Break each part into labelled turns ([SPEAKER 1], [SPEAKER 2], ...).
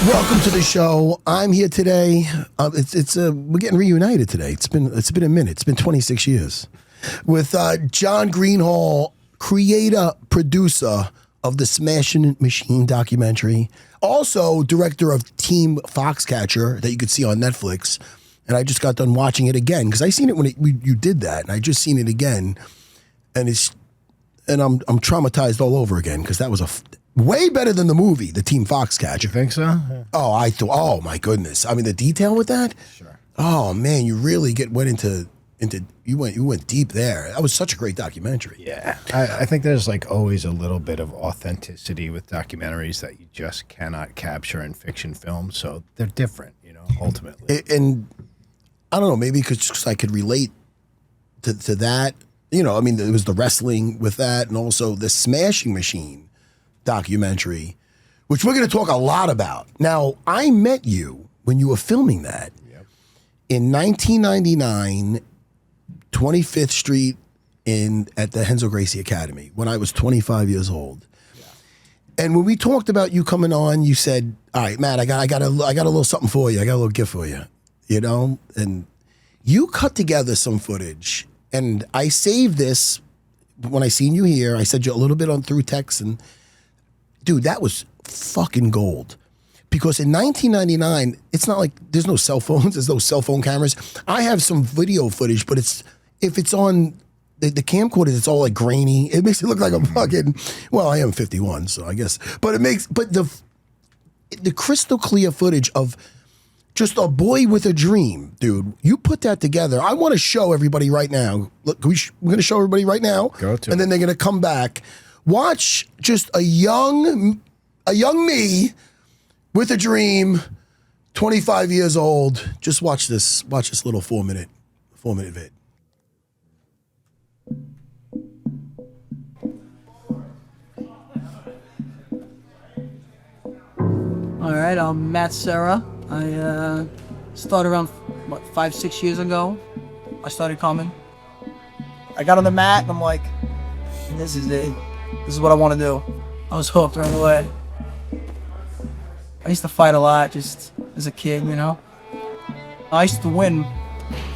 [SPEAKER 1] Welcome to the show. I'm here today. We're getting reunited today. It's been a minute. It's been 26 years with Jon Greenhalgh, creator, producer of the Smashing Machine documentary, also director of Team Foxcatcher that you could see on Netflix. And I just got done watching it again because I seen it when you did that, and I just seen it again, and I'm traumatized all over again because that was way better than the movie, the Team Foxcatcher.
[SPEAKER 2] You think so? Yeah.
[SPEAKER 1] Oh my goodness. I mean, the detail with that?
[SPEAKER 2] Sure.
[SPEAKER 1] Oh man, you really went you went deep there. That was such a great documentary.
[SPEAKER 2] Yeah. I think there's like always a little bit of authenticity with documentaries that you just cannot capture in fiction films. So they're different, ultimately.
[SPEAKER 1] And I don't know, maybe because I could relate to that. I mean, it was the wrestling with that, and also the Smashing Machine documentary, which we're going to talk a lot about. Now, I met you when you were filming that in 1999, 25th Street at the Renzo Gracie Academy when I was 25 years old. Yeah. And when we talked about you coming on, you said, "All right, Matt, I got a little something for you. I got a little gift for you." And you cut together some footage, and I saved this when I seen you here. I sent you a little bit through text, and dude, that was fucking gold. Because in 1999, it's not like there's no cell phones, there's no cell phone cameras. I have some video footage, but if it's on the camcorders, it's all like grainy. It makes it look like a fucking, well, I am 51, so I guess. But the crystal clear footage of just a boy with a dream, dude. You put that together. I want to show everybody right now. Look, we're going to show everybody right now.
[SPEAKER 2] Go to
[SPEAKER 1] and then they're going to come back. Watch just a young me with a dream, 25 years old. Just watch this little 4-minute vid.
[SPEAKER 3] All right, I'm Matt Serra. I started around 5-6 years ago. I started coming. I got on the mat and I'm like, this is it. This is what I want to do. I was hooked right away. I used to fight a lot just as a kid, I used to win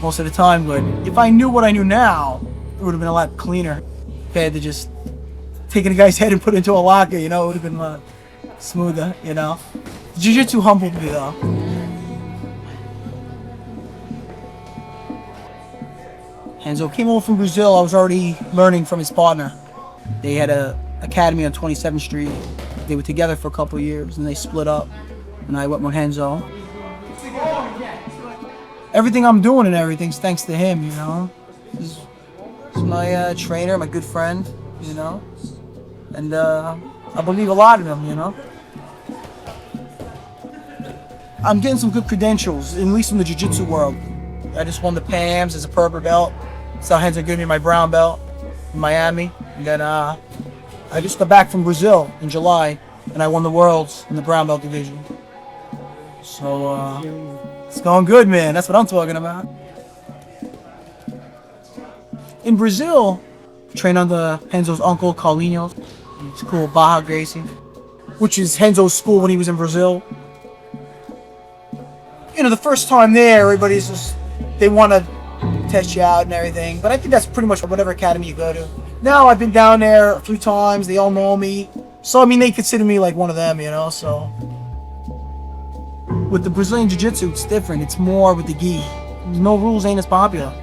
[SPEAKER 3] most of the time, but if I knew what I knew now, it would have been a lot cleaner compared to just taking a guy's head and put it into a locker, it would have been a lot smoother, Jiu-jitsu humbled me though. Renzo came over from Brazil. I was already learning from his partner. They had a academy on 27th Street. They were together for a couple of years, and they split up. And I went with Renzo. Everything I'm doing and everything's thanks to him, He's my trainer, my good friend, And I believe a lot in him, I'm getting some good credentials, at least in the jiu-jitsu world. I just won the PAMs as a purple belt. So Renzo gave me my brown belt in Miami. And then I just got back from Brazil in July, and I won the Worlds in the brown belt division. So it's going good, man. That's what I'm talking about. In Brazil, I trained under Renzo's uncle, Carlinhos. It's cool, Baja Gracie, which is Renzo's school when he was in Brazil. The first time there, everybody's just, they want to test you out and everything. But I think that's pretty much whatever academy you go to. Now I've been down there a few times. They all know me. So, I mean, they consider me like one of them, so. With the Brazilian Jiu-Jitsu, it's different. It's more with the gi. No rules ain't as popular.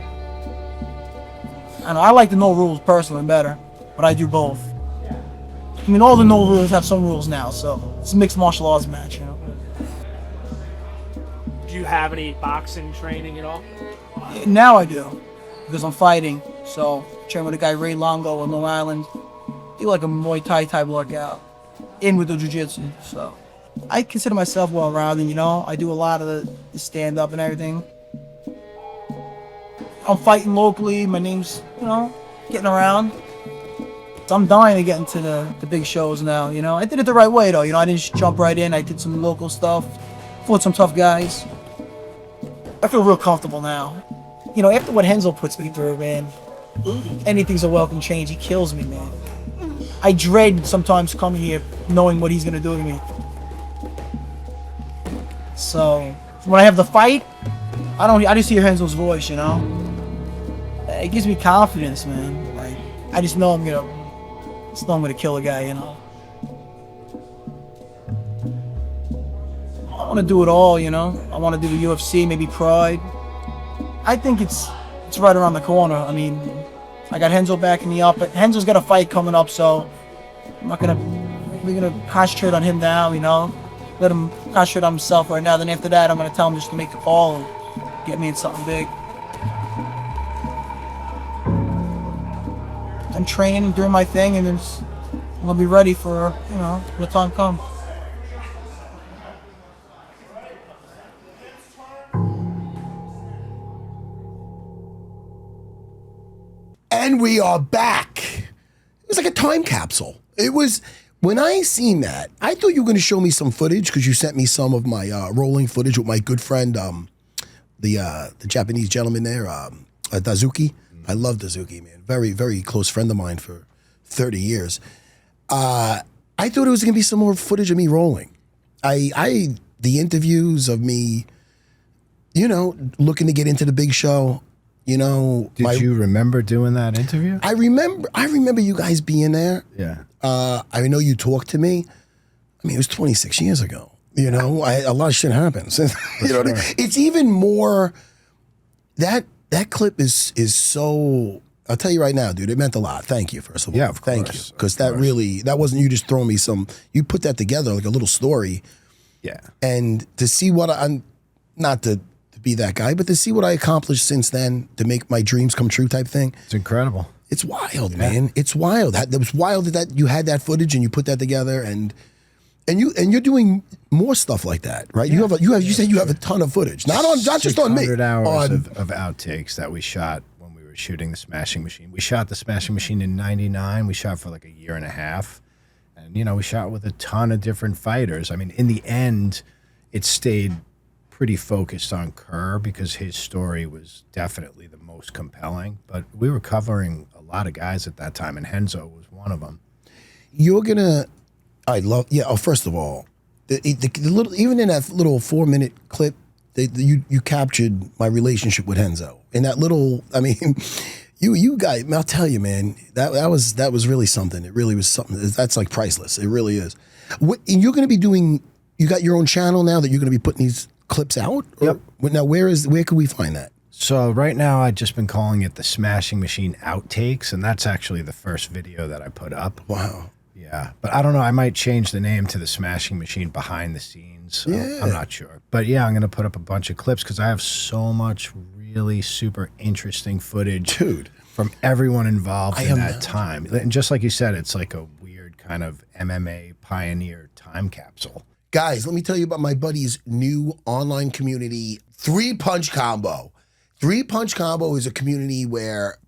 [SPEAKER 3] And I like the no rules personally better, but I do both. I mean, all the no rules have some rules now, so it's a mixed martial arts match,
[SPEAKER 4] Do you have any boxing training at all?
[SPEAKER 3] Now I do, because I'm fighting. So, train with a guy, Ray Longo on Long Island. Do like a Muay Thai type workout, in with the Jiu-Jitsu. So, I consider myself well-rounded, I do a lot of the stand-up and everything. I'm fighting locally. My name's, getting around. So I'm dying to get into the big shows now, I did it the right way, though. I didn't just jump right in. I did some local stuff, fought some tough guys. I feel real comfortable now. After what Renzo puts me through, man, anything's a welcome change. He kills me, man. I dread sometimes coming here knowing what he's going to do to me. So when I have the fight, I just hear Renzo's voice, you know. It gives me confidence, man. Like I just know I'm gonna kill a guy, you know. I want to do it all, you know. I want to do the UFC, maybe Pride. I think it's right around the corner. I mean, I got Renzo backing me up, but Renzo's got a fight coming up, so we're gonna concentrate on him now, you know. Let him concentrate on himself right now. Then after that, I'm gonna tell him just to make the call and get me in something big. I'm training, doing my thing, and then I'm gonna be ready for, you know, when the time comes.
[SPEAKER 1] And we are back. It was like a time capsule. It was, when I seen that, I thought you were going to show me some footage because you sent me some of my rolling footage with my good friend, the Japanese gentleman there, Dazuki. I love Dazuki, man. Very, very close friend of mine for 30 years. I thought it was going to be some more footage of me rolling. The interviews of me, you know, looking to get into the big show. You know,
[SPEAKER 2] did you remember doing that interview?
[SPEAKER 1] I remember you guys being there.
[SPEAKER 2] Yeah.
[SPEAKER 1] I know you talked to me. I mean, it was 26 years ago. You know, a lot of shit happens. You know what I mean? It's even more. That clip is so. I'll tell you right now, dude. It meant a lot. Thank you, first of all.
[SPEAKER 2] Yeah, of course.
[SPEAKER 1] Thank you, because that wasn't you just throwing me some. You put that together like a little story.
[SPEAKER 2] Yeah. And
[SPEAKER 1] to see what I'm, not to be that guy, but to see what I accomplished since then, to make my dreams come true type thing.
[SPEAKER 2] It's incredible.
[SPEAKER 1] It's wild, man. It's wild. It was wild that you had that footage and you put that together, and you're doing more stuff like that, right? Yeah. You said you have a ton of footage, not just on me.
[SPEAKER 2] 600 hours of outtakes that we shot when we were shooting the Smashing Machine. We shot the Smashing Machine in '99. We shot for like a year and a half, and you know we shot with a ton of different fighters. I mean, in the end, it stayed pretty focused on Kerr because his story was definitely the most compelling. But we were covering a lot of guys at that time, and Renzo was one of them.
[SPEAKER 1] First of all, the little, even in that little 4-minute clip, you captured my relationship with Renzo. In that little, I mean, you guys, I'll tell you, man, that was really something. It really was something. That's like priceless. It really is. And you're going to be doing. You got your own channel now that you're going to be putting these clips out?
[SPEAKER 2] Yep.
[SPEAKER 1] Now, where can we find that?
[SPEAKER 2] So right now, I've just been calling it the Smashing Machine Outtakes, and that's actually the first video that I put up.
[SPEAKER 1] Wow.
[SPEAKER 2] Yeah, but I don't know. I might change the name to the Smashing Machine Behind the Scenes. So
[SPEAKER 1] Yeah.
[SPEAKER 2] I'm not sure. But yeah, I'm going to put up a bunch of clips because I have so much really super interesting footage from everyone involved in that time. And just like you said, it's like a weird kind of MMA pioneer time capsule.
[SPEAKER 1] Guys, let me tell you about my buddy's new online community, 3-Punch Combo. 3-Punch Combo is a community where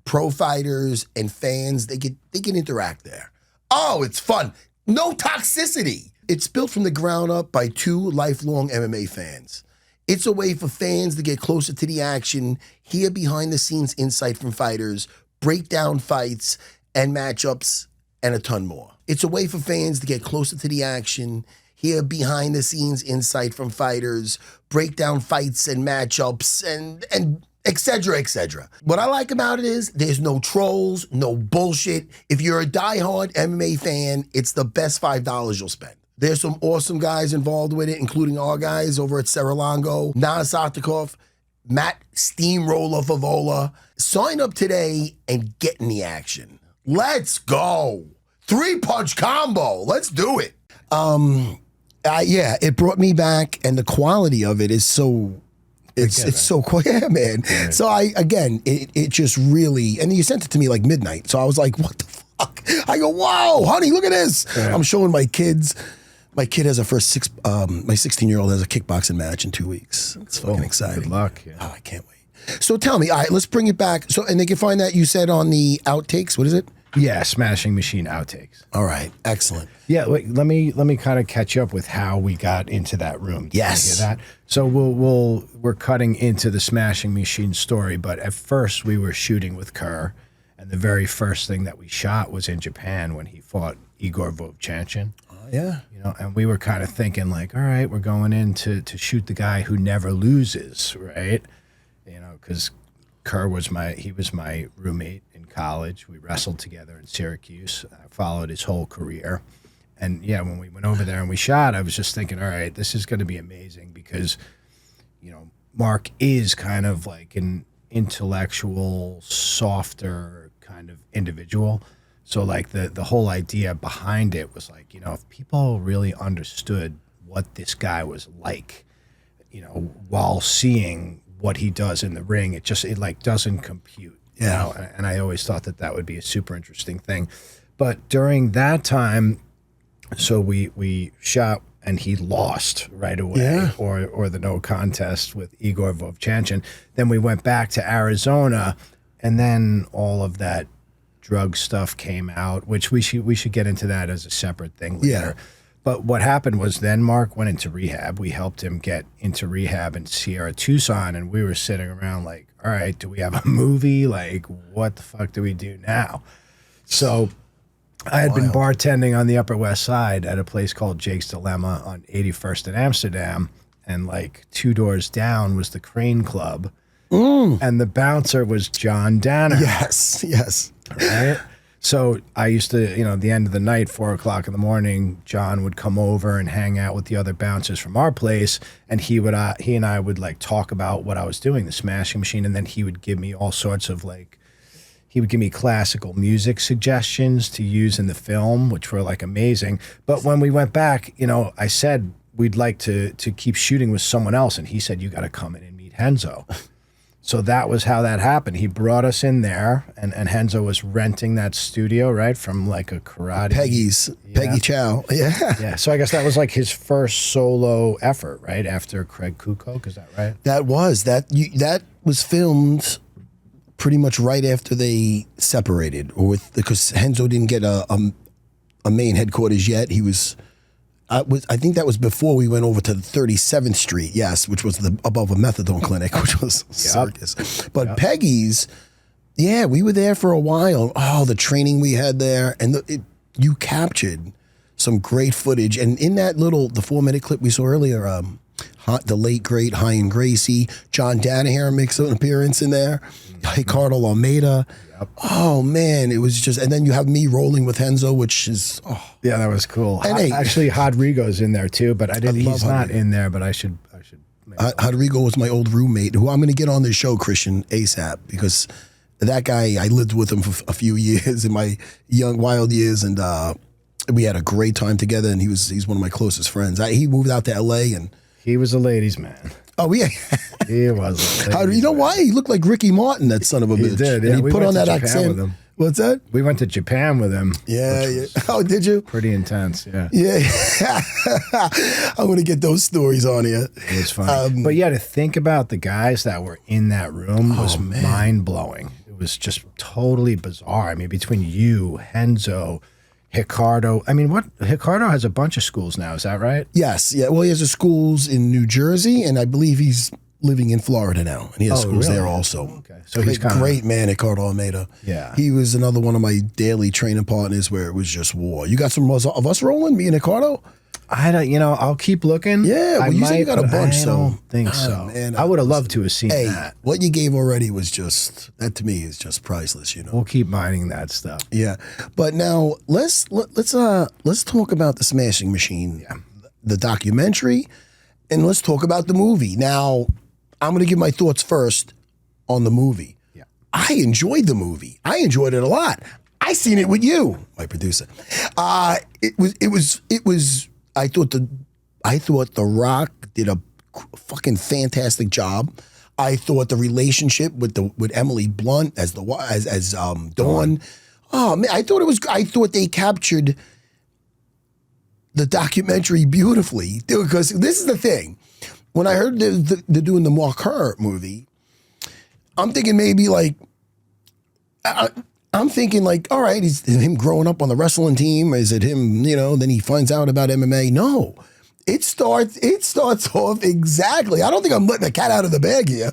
[SPEAKER 1] pro fighters and fans, they can interact there. Oh, it's fun. No toxicity. It's built from the ground up by 2 lifelong MMA fans. It's a way for fans to get closer to the action, hear behind-the-scenes insight from fighters, break down fights and matchups, and a ton more. It's a way for fans to get closer to the action, hear behind-the-scenes insight from fighters, break down fights and matchups, and et cetera, et cetera. What I like about it is there's no trolls, no bullshit. If you're a diehard MMA fan, it's the best $5 you'll spend. There's some awesome guys involved with it, including our guys over at Serra-Longo, Nas Satakov, Matt Steamroller Favola. Sign up today and get in the action. Let's go. 3-Punch Combo. Let's do it. It brought me back, and the quality of it is so. It's so cool, yeah, man. Yeah. So it just really, and you sent it to me like midnight. So I was like, what the fuck? I go, whoa, honey, look at this. Yeah. I'm showing my kids. My kid has my 16-year-old has a kickboxing match in 2 weeks. It's fucking exciting.
[SPEAKER 2] Good luck. Yeah.
[SPEAKER 1] Oh, I can't wait. So tell me, all right, let's bring it back. So, and they can find that you said on the outtakes. What is it?
[SPEAKER 2] Yeah, Smashing Machine Outtakes.
[SPEAKER 1] All right, excellent.
[SPEAKER 2] Yeah, wait, let me kind of catch up with how we got into that room.
[SPEAKER 1] Yes.
[SPEAKER 2] You hear that? So we're cutting into the Smashing Machine story, but at first we were shooting with Kerr, and the very first thing that we shot was in Japan when he fought Igor Vovchanchin.
[SPEAKER 1] Oh Yeah.
[SPEAKER 2] You know, and we were kind of thinking like, all right, we're going in to shoot the guy who never loses, right? You know, because Kerr was my roommate in college. We wrestled together in Syracuse. I followed his whole career. And yeah, when we went over there and we shot, I was just thinking, all right, this is going to be amazing because, you know, Mark is kind of like an intellectual, softer kind of individual. So like the whole idea behind it was like, you know, if people really understood what this guy was like, you know, while seeing what he does in the ring, it like doesn't compute. You know? And I always thought that would be a super interesting thing. But during that time, so we shot and he lost right away, or the no contest with Igor Vovchanchin. Then we went back to Arizona, and then all of that drug stuff came out, which we should get into that as a separate thing later.
[SPEAKER 1] Yeah.
[SPEAKER 2] But what happened was then Mark went into rehab. We helped him get into rehab in Sierra Tucson, and we were sitting around like, all right, do we have a movie? Like, what the fuck do we do now? So I had been bartending on the Upper West Side at a place called Jake's Dilemma on 81st in Amsterdam, and like 2 doors down was the Crane Club, and the bouncer was Jon Danaher.
[SPEAKER 1] Yes.
[SPEAKER 2] Right? So I used to, you know, at the end of the night, 4 o'clock in the morning, John would come over and hang out with the other bouncers from our place, and he and I would like talk about what I was doing, the Smashing Machine, and then he would give me all sorts of like, he would give me classical music suggestions to use in the film, which were like amazing. But when we went back, you know, I said we'd like to keep shooting with someone else, and he said, you got to come in and meet Renzo. So that was how that happened. He brought us in there, and Renzo was renting that studio, right, from like a karate.
[SPEAKER 1] Peggy Chow. Yeah.
[SPEAKER 2] Yeah. So I guess that was like his first solo effort, right, after Craig Kukok. Is that right?
[SPEAKER 1] That was filmed pretty much right after they separated, or because Renzo didn't get a main headquarters yet. He was. I think that was before we went over to 37th Street, yes, which was above a methadone clinic, which was circus. But Peggy's, yeah, we were there for a while. Oh, the training we had there, and you captured some great footage. And in that the 4-minute clip we saw earlier, the late great Horion Gracie, Jon Danaher makes an appearance in there, Ricardo Almeida. Oh man, it was just, and then you have me rolling with Renzo, which is
[SPEAKER 2] yeah, that was cool.
[SPEAKER 1] And
[SPEAKER 2] actually, Rodrigo's in there too, but he's not in there. But I should.
[SPEAKER 1] Rodrigo was my old roommate, who I'm going to get on this show, Christian, ASAP, because that guy, I lived with him for a few years in my young wild years, and we had a great time together. And he's one of my closest friends. He moved out to LA, and
[SPEAKER 2] he was a ladies' man.
[SPEAKER 1] Oh yeah,
[SPEAKER 2] he was.
[SPEAKER 1] How do you know why? He looked like Ricky Martin, that son of a bitch.
[SPEAKER 2] He did. Yeah,
[SPEAKER 1] and he put on that accent
[SPEAKER 2] with him.
[SPEAKER 1] What's that?
[SPEAKER 2] We went to Japan with him.
[SPEAKER 1] Yeah. Oh, did you?
[SPEAKER 2] Pretty intense. Yeah.
[SPEAKER 1] Yeah. I'm gonna get those stories on here.
[SPEAKER 2] It was fun. But yeah, to think about the guys that were in that room was mind blowing. It was just totally bizarre. I mean, between you, Renzo, Ricardo. I mean, Ricardo has a bunch of schools now. Is that right?
[SPEAKER 1] Yes. Yeah. Well, he has schools in New Jersey, and I believe he's living in Florida now, and he has schools there also.
[SPEAKER 2] Okay. So he's kind of
[SPEAKER 1] great man, Ricardo Almeida.
[SPEAKER 2] Yeah.
[SPEAKER 1] He was another one of my daily training partners where it was just war. You got some of us rolling, me and Ricardo?
[SPEAKER 2] I don't, I'll keep looking.
[SPEAKER 1] Yeah, well, you said you got a bunch,
[SPEAKER 2] I don't think so.
[SPEAKER 1] Man,
[SPEAKER 2] I would have loved to have seen that.
[SPEAKER 1] What you gave already was that to me is just priceless,
[SPEAKER 2] We'll keep mining that stuff.
[SPEAKER 1] Yeah. But now let's talk about the Smashing Machine, the documentary, and let's talk about the movie. Now, I'm going to give my thoughts first on the movie.
[SPEAKER 2] Yeah.
[SPEAKER 1] I enjoyed the movie. I enjoyed it a lot. I seen it with you, my producer. It was. I thought The Rock did a fucking fantastic job. I thought the relationship with Emily Blunt as Dawn. Oh man, I thought they captured the documentary beautifully, because this is the thing. When I heard they're doing the Mark Ker movie, I'm thinking maybe like. I'm thinking like, all right, is him growing up on the wrestling team? Is it him, then he finds out about MMA? No, It starts off exactly. I don't think I'm letting the cat out of the bag here.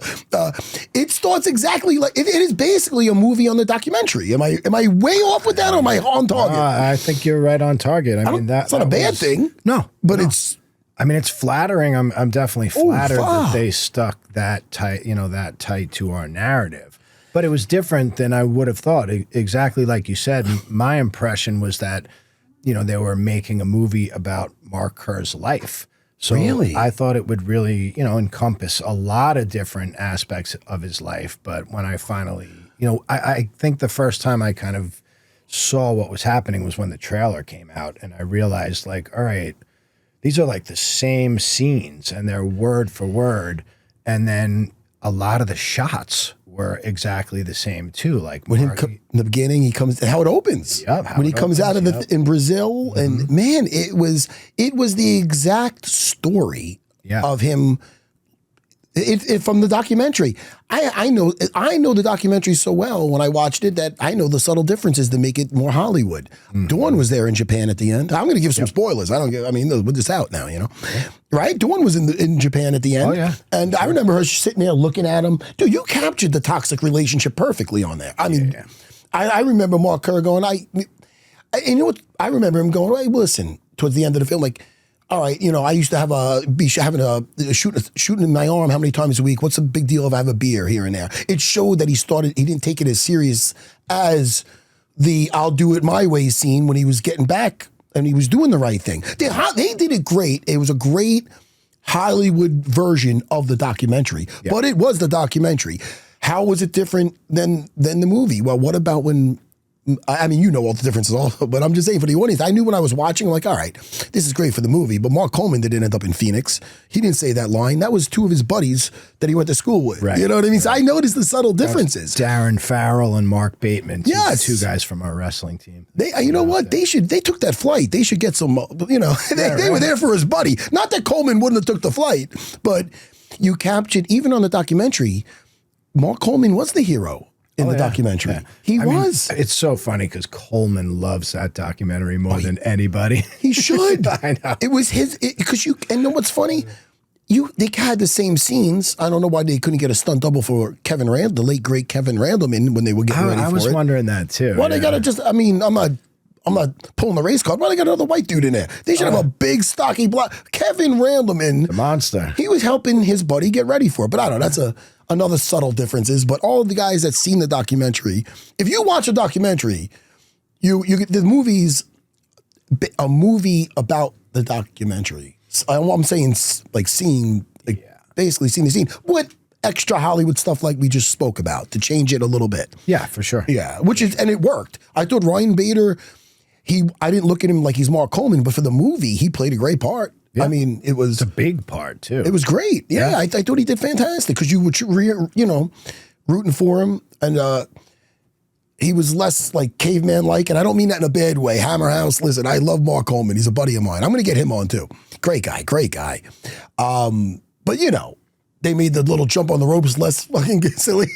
[SPEAKER 1] It starts exactly like it is basically a movie on the documentary. Am I way off with that, or am I on target?
[SPEAKER 2] I think you're right on target. I mean,
[SPEAKER 1] it's not a bad thing.
[SPEAKER 2] No,
[SPEAKER 1] but it's.
[SPEAKER 2] I mean, it's flattering. I'm definitely flattered that they stuck that tight, that tight to our narrative. But it was different than I would have thought. Exactly like you said. My impression was that, they were making a movie about Mark Kerr's life. So
[SPEAKER 1] really?
[SPEAKER 2] I thought it would really, encompass a lot of different aspects of his life. But when I finally, I think the first time I kind of saw what was happening was when the trailer came out, and I realized, like, all right, these are like the same scenes and they're word for word. And then a lot of the shots were exactly the same too. Like
[SPEAKER 1] when in the beginning, he comes, how it opens.
[SPEAKER 2] Yep,
[SPEAKER 1] when he comes out of in Brazil, and man, it was the exact story of him. From the documentary, I know the documentary so well when I watched it that I know the subtle differences to make it more Hollywood. Dawn was there in Japan at the end. I'm going to give some spoilers. We're just out now, right? Dawn was in Japan at the end.
[SPEAKER 2] Oh yeah,
[SPEAKER 1] and I remember her sitting there looking at him. Dude, you captured the toxic relationship perfectly on there. I mean, I remember Mark Kerr going. You know what? I remember him going. Hey, listen, towards the end of the film, like. All right, I used to have shooting in my arm how many times a week? What's the big deal if I have a beer here and there? It showed that he didn't take it as serious as the I'll do it my way scene when he was getting back and he was doing the right thing. They did it great. It was a great Hollywood version of the documentary, but it was the documentary. How was it different than the movie? Well, what about when... I mean, all the differences also, but I'm just saying for the audience, I knew when I was watching, I'm like, all right, this is great for the movie, but Mark Coleman didn't end up in Phoenix. He didn't say that line. That was two of his buddies that he went to school with.
[SPEAKER 2] Right.
[SPEAKER 1] You know what I mean? So I noticed the subtle differences.
[SPEAKER 2] Darren Farrell and Mark Bateman.
[SPEAKER 1] Yes.
[SPEAKER 2] Two guys from our wrestling team.
[SPEAKER 1] They took that flight. They should get some, they were there for his buddy. Not that Coleman wouldn't have took the flight, but you captured, even on the documentary, Mark Coleman was the hero. In the documentary. Yeah. He was.
[SPEAKER 2] It's so funny because Coleman loves that documentary more than anybody.
[SPEAKER 1] He should.
[SPEAKER 2] I know.
[SPEAKER 1] It was his, because and know what's funny? They had the same scenes. I don't know why they couldn't get a stunt double for Kevin Randall, the late great Kevin Randleman, when they were getting ready for it.
[SPEAKER 2] I was wondering that too.
[SPEAKER 1] Well, they got to I'm not pulling the race card. Why they got another white dude in there? They should have a big, stocky black. Kevin Randleman.
[SPEAKER 2] The monster.
[SPEAKER 1] He was helping his buddy get ready for it. But I don't know. That's another subtle differences. But all of the guys that seen the documentary, if you watch a documentary, you get the movie's a movie about the documentary. I'm saying like basically seeing the scene. What extra Hollywood stuff like we just spoke about to change it a little bit.
[SPEAKER 2] Yeah, for sure.
[SPEAKER 1] Yeah, and it worked. I thought Ryan Bader, I didn't look at him like he's Mark Coleman, but for the movie, he played a great part. Yeah. I mean, it's
[SPEAKER 2] a big part too.
[SPEAKER 1] It was great. Yeah. I thought he did fantastic because you were, rooting for him, and he was less like caveman-like, and I don't mean that in a bad way. Hammerhouse, listen, I love Mark Coleman. He's a buddy of mine. I'm going to get him on too. Great guy. But they made the little jump on the ropes less fucking silly.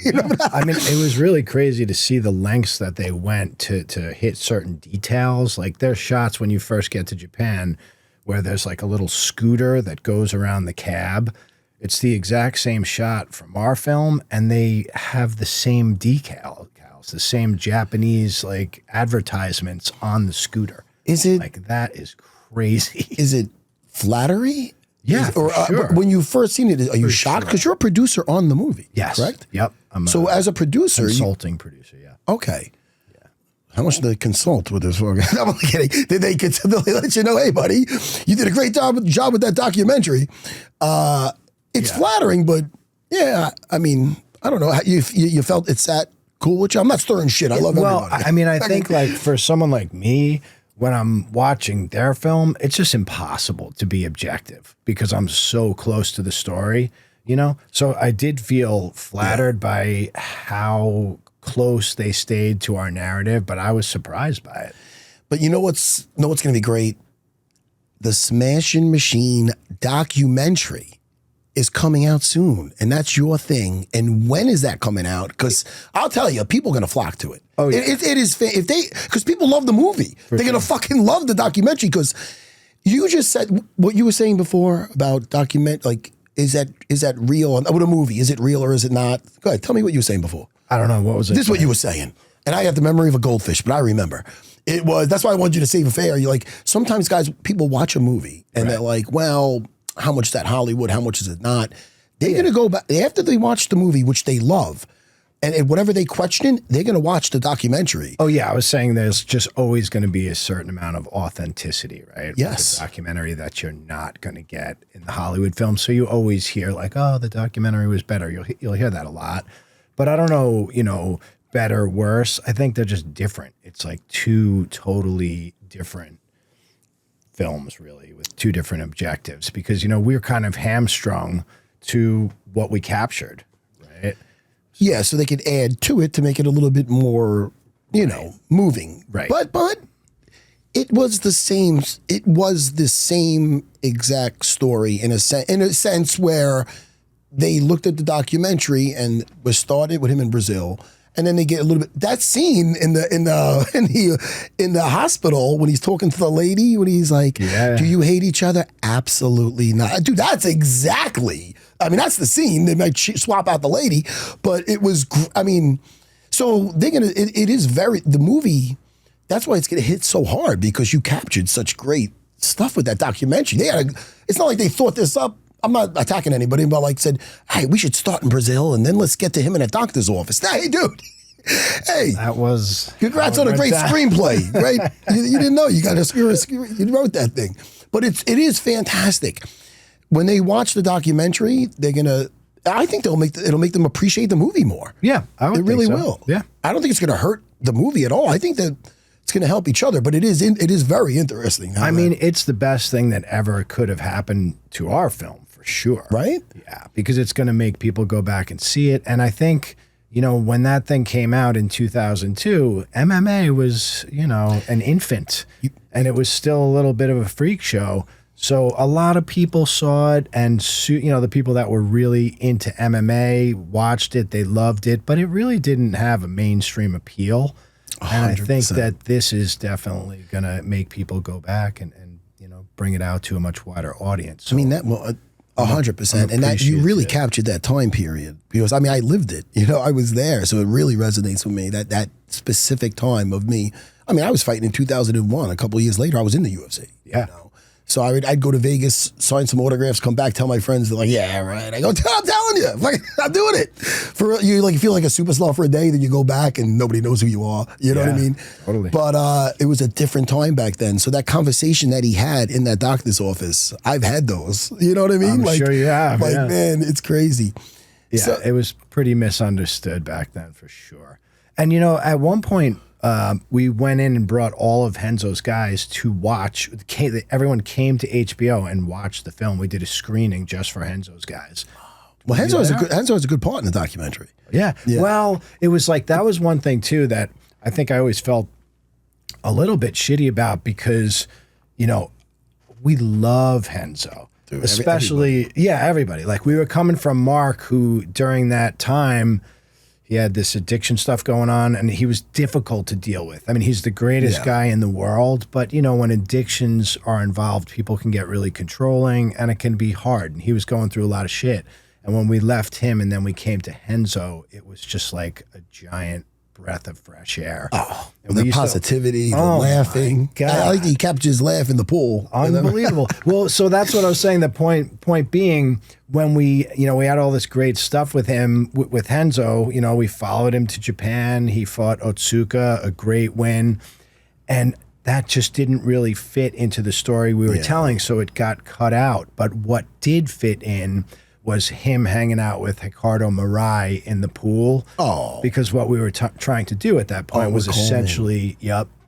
[SPEAKER 2] I mean, it was really crazy to see the lengths that they went to hit certain details. Like there's shots when you first get to Japan where there's like a little scooter that goes around the cab. It's the exact same shot from our film, and they have the same decals, the same Japanese like advertisements on the scooter.
[SPEAKER 1] Is it
[SPEAKER 2] like that? Is crazy.
[SPEAKER 1] Is it flattery?
[SPEAKER 2] Yeah, sure.
[SPEAKER 1] When you first seen it, are you shocked? Because you're a producer on the movie.
[SPEAKER 2] Yes.
[SPEAKER 1] Correct?
[SPEAKER 2] Yep.
[SPEAKER 1] So as a producer,
[SPEAKER 2] consulting producer. Yeah.
[SPEAKER 1] Okay. Yeah. How much do they consult with this? I'm only kidding. Did they let you know, hey, buddy, you did a great job with that documentary. It's flattering, but yeah, I mean, I don't know. You felt it sat cool with you? I'm not stirring shit. I love everybody.
[SPEAKER 2] Well, I mean, I think like for someone like me, when I'm watching their film, it's just impossible to be objective because I'm so close to the story, So I did feel flattered by how close they stayed to our narrative, but I was surprised by it.
[SPEAKER 1] But what's going to be great? The Smashing Machine documentary is coming out soon, and that's your thing. And when is that coming out? Because I'll tell you, people are going to flock to it. Oh, yeah. It is because people love the movie. They're going to fucking love the documentary because You just said what you were saying before about document. Like, is that real? With a movie, is it real or is it not? Go ahead, tell me what you were saying before.
[SPEAKER 2] I don't know, what was it?
[SPEAKER 1] This is what you were saying, and I have the memory of a goldfish, but I remember it was. That's why I wanted you to save a fair. You're like, sometimes people watch a movie and they're like, well, how much is that Hollywood? How much is it not? They're gonna go back after they watch the movie, which they love. And whatever they question, they're going to watch the documentary.
[SPEAKER 2] Oh, yeah. I was saying there's just always going to be a certain amount of authenticity, right?
[SPEAKER 1] Yes.
[SPEAKER 2] With a documentary that you're not going to get in the Hollywood film. So you always hear like, oh, the documentary was better. You'll hear that a lot. But I don't know, better, worse. I think they're just different. It's like two totally different films, really, with two different objectives. Because, we're kind of hamstrung to what we captured, right?
[SPEAKER 1] Yeah, so they could add to it to make it a little bit more, moving.
[SPEAKER 2] Right.
[SPEAKER 1] But it was the same. It was the same exact story in a sense where they looked at the documentary and was started with him in Brazil, and then they get a little bit that scene in the hospital when he's talking to the lady when he's like, "Do you hate each other?" Absolutely not, dude. That's exactly. I mean, that's the scene. They might swap out the lady, but it was. So they're gonna. It is the movie. That's why it's gonna hit so hard because you captured such great stuff with that documentary. It's not like they thought this up. I'm not attacking anybody, but like said, hey, we should start in Brazil and then let's get to him in a doctor's office. Hey, dude. Hey,
[SPEAKER 2] that was.
[SPEAKER 1] Congrats on a great screenplay, right? you didn't know you wrote that thing, but it is fantastic. When they watch the documentary, I think it'll make them appreciate the movie more.
[SPEAKER 2] Yeah, I would
[SPEAKER 1] it really
[SPEAKER 2] think so.
[SPEAKER 1] will.
[SPEAKER 2] Yeah,
[SPEAKER 1] I don't think it's gonna hurt the movie at all. I think that it's gonna help each other, but it is very interesting.
[SPEAKER 2] I mean, it's the best thing that ever could have happened to our film for sure.
[SPEAKER 1] Right?
[SPEAKER 2] Yeah, because it's gonna make people go back and see it. And I think, when that thing came out in 2002, MMA was, an infant, and it was still a little bit of a freak show. So a lot of people saw it, and the people that were really into MMA watched it, they loved it, but it really didn't have a mainstream appeal. 100%. And I think that this is definitely going to make people go back and bring it out to a much wider audience. So,
[SPEAKER 1] I mean, that 100%, and that you really captured that time period because I lived it. I was there, so it really resonates with me. That specific time of me. I was fighting in 2001. A couple of years later, I was in the UFC.
[SPEAKER 2] Yeah.
[SPEAKER 1] So I'd go to Vegas, sign some autographs, come back, tell my friends. They're like, "Yeah, right." I go, "I'm telling you, I'm doing it." For you, you feel like a superstar for a day, then you go back and nobody knows who you are. You know what I mean?
[SPEAKER 2] Totally.
[SPEAKER 1] But it was a different time back then. So that conversation that he had in that doctor's office, I've had those. You know what I mean?
[SPEAKER 2] I'm sure you have.
[SPEAKER 1] Man, it's crazy.
[SPEAKER 2] Yeah, so, it was pretty misunderstood back then for sure. And at one point. We went in and brought all of Renzo's guys to watch. Everyone came to HBO and watched the film. We did a screening just for Renzo's guys.
[SPEAKER 1] Well, Renzo has a good part in the documentary.
[SPEAKER 2] Yeah. Well, it was like that was one thing too that I think I always felt a little bit shitty about because, we love Renzo. Dude, especially everybody. Like we were coming from Mark, who during that time. He had this addiction stuff going on, and he was difficult to deal with. I mean, he's the greatest guy in the world, but, when addictions are involved, people can get really controlling, and it can be hard. And he was going through a lot of shit. And when we left him and then we came to Renzo, it was just like a giant breath of fresh air.
[SPEAKER 1] Oh, the positivity, the laughing. I like that he kept his laugh in the pool.
[SPEAKER 2] Unbelievable. Well, so that's what I was saying. The point being, when we had all this great stuff with him, with Renzo, we followed him to Japan. He fought Otsuka, a great win. And that just didn't really fit into the story we were telling, so it got cut out. But what did fit in was him hanging out with Ricardo Marai in the pool. Oh. Because what we were trying to do at that point was essentially,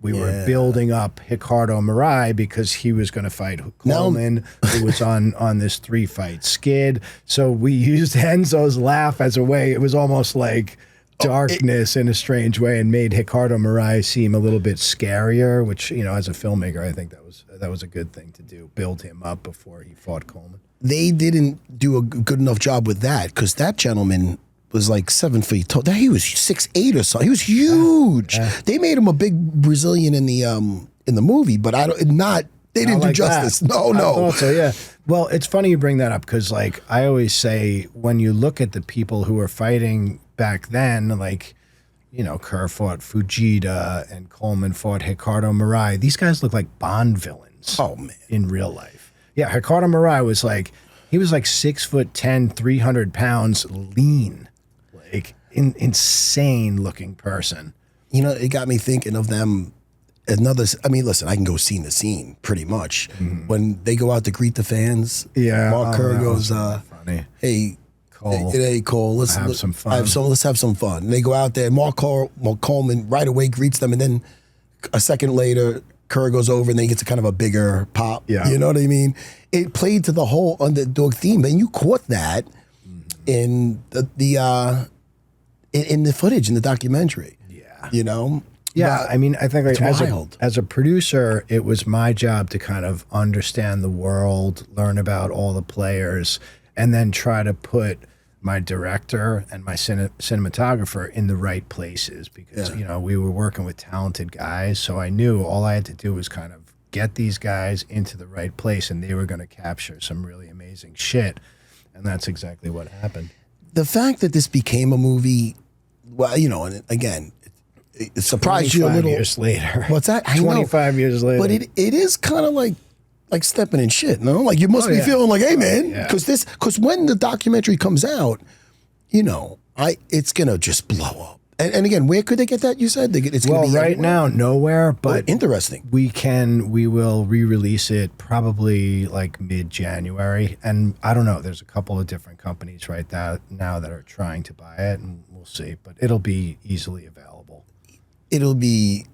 [SPEAKER 2] we were building up Ricardo Marai because he was going to fight Coleman, who was on this 3-fight skid. So we used Renzo's laugh as a way. It was almost like darkness in a strange way and made Ricardo Marai seem a little bit scarier, which, as a filmmaker, I think that was a good thing to do, build him up before he fought Coleman.
[SPEAKER 1] They didn't do a good enough job with that because that gentleman was like 7 feet tall. He was 6'8" or so. He was huge. They made him a big Brazilian in the movie, but They didn't do
[SPEAKER 2] like
[SPEAKER 1] justice.
[SPEAKER 2] that.
[SPEAKER 1] No,
[SPEAKER 2] I
[SPEAKER 1] no.
[SPEAKER 2] thought so, yeah. Well, it's funny you bring that up because, like, I always say when you look at the people who were fighting back then, like, you know, Kerr fought Fujita and Coleman fought Ricardo Marai. These guys look like Bond villains.
[SPEAKER 1] Oh, man.
[SPEAKER 2] In real life. Yeah, Ricardo Marai was like, he was like 6'10", 300 pounds, lean, like insane looking person.
[SPEAKER 1] You know, it got me thinking of them. I mean, listen, I can go scene to scene pretty much. When they go out to greet the fans, Mark Ker goes,
[SPEAKER 2] funny.
[SPEAKER 1] hey,
[SPEAKER 2] Cole.
[SPEAKER 1] Hey, Cole, let's
[SPEAKER 2] have some fun.
[SPEAKER 1] Let's have some fun. And they go out there, and Mark Coleman right away greets them, and then a second later, Kerr goes over, and then he gets a kind of a bigger pop.
[SPEAKER 2] Yeah.
[SPEAKER 1] You know what I mean? It played to the whole underdog theme, and you caught that in in the footage in the documentary.
[SPEAKER 2] Yeah.
[SPEAKER 1] You know?
[SPEAKER 2] Yeah,
[SPEAKER 1] But
[SPEAKER 2] I mean, I think like
[SPEAKER 1] wild.
[SPEAKER 2] as a producer, it was my job to kind of understand the world, learn about all the players, and then try to put my director and my cinematographer in the right places because, you know, we were working with talented guys. So I knew all I had to do was kind of get these guys into the right place and they were going to capture some really amazing shit. And that's exactly what happened.
[SPEAKER 1] The fact that this became a movie, well, you know, and again, it surprised you a little.
[SPEAKER 2] 25 years later.
[SPEAKER 1] What's that? I know.
[SPEAKER 2] 25 years later.
[SPEAKER 1] But it is kind of like stepping in shit, no? Like you must be feeling like, hey man, because when the documentary comes out, you know, it's gonna just blow up. And again, where could they get that? You said it's gonna be
[SPEAKER 2] right
[SPEAKER 1] everywhere?
[SPEAKER 2] now nowhere, but
[SPEAKER 1] interesting.
[SPEAKER 2] We will re-release it probably like mid-January, and I don't know. There's a couple of different companies right now that are trying to buy it, and we'll see. But it'll be easily available.
[SPEAKER 1] It'll be.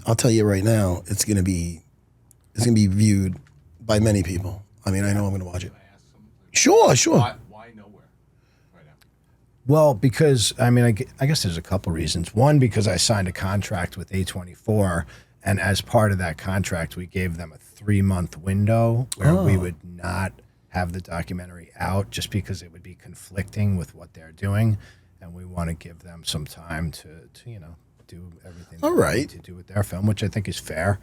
[SPEAKER 1] I'll tell you right now, it's gonna be viewed by many people. I mean, I know I'm gonna watch it. Sure.
[SPEAKER 5] Why nowhere right now?
[SPEAKER 2] Well, because, I mean, I guess there's a couple reasons. One, because I signed a contract with A24, and as part of that contract, we gave them a 3-month window where we would not have the documentary out just because it would be conflicting with what they're doing, and we want to give them some time to you know, do everything they need to do with their film, which I think is fair.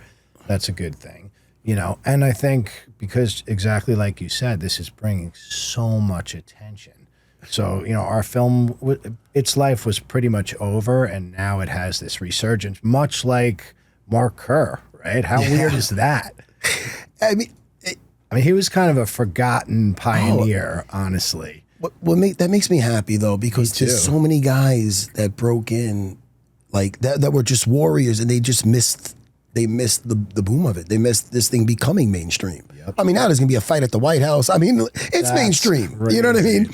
[SPEAKER 2] That's a good thing. You know, and I think because exactly like you said, this is bringing so much attention. So, you know, our film, its life was pretty much over, and now it has this resurgence, much like Mark Kerr, right? How weird is that?
[SPEAKER 1] I mean,
[SPEAKER 2] he was kind of a forgotten pioneer, honestly.
[SPEAKER 1] That makes me happy though, because there's so many guys that broke in, like that were just warriors, and they just missed. They missed the boom of it. They missed this thing becoming mainstream. Yep. I mean, now there's gonna be a fight at the White House. I mean, it's mainstream. Crazy. You know what I mean?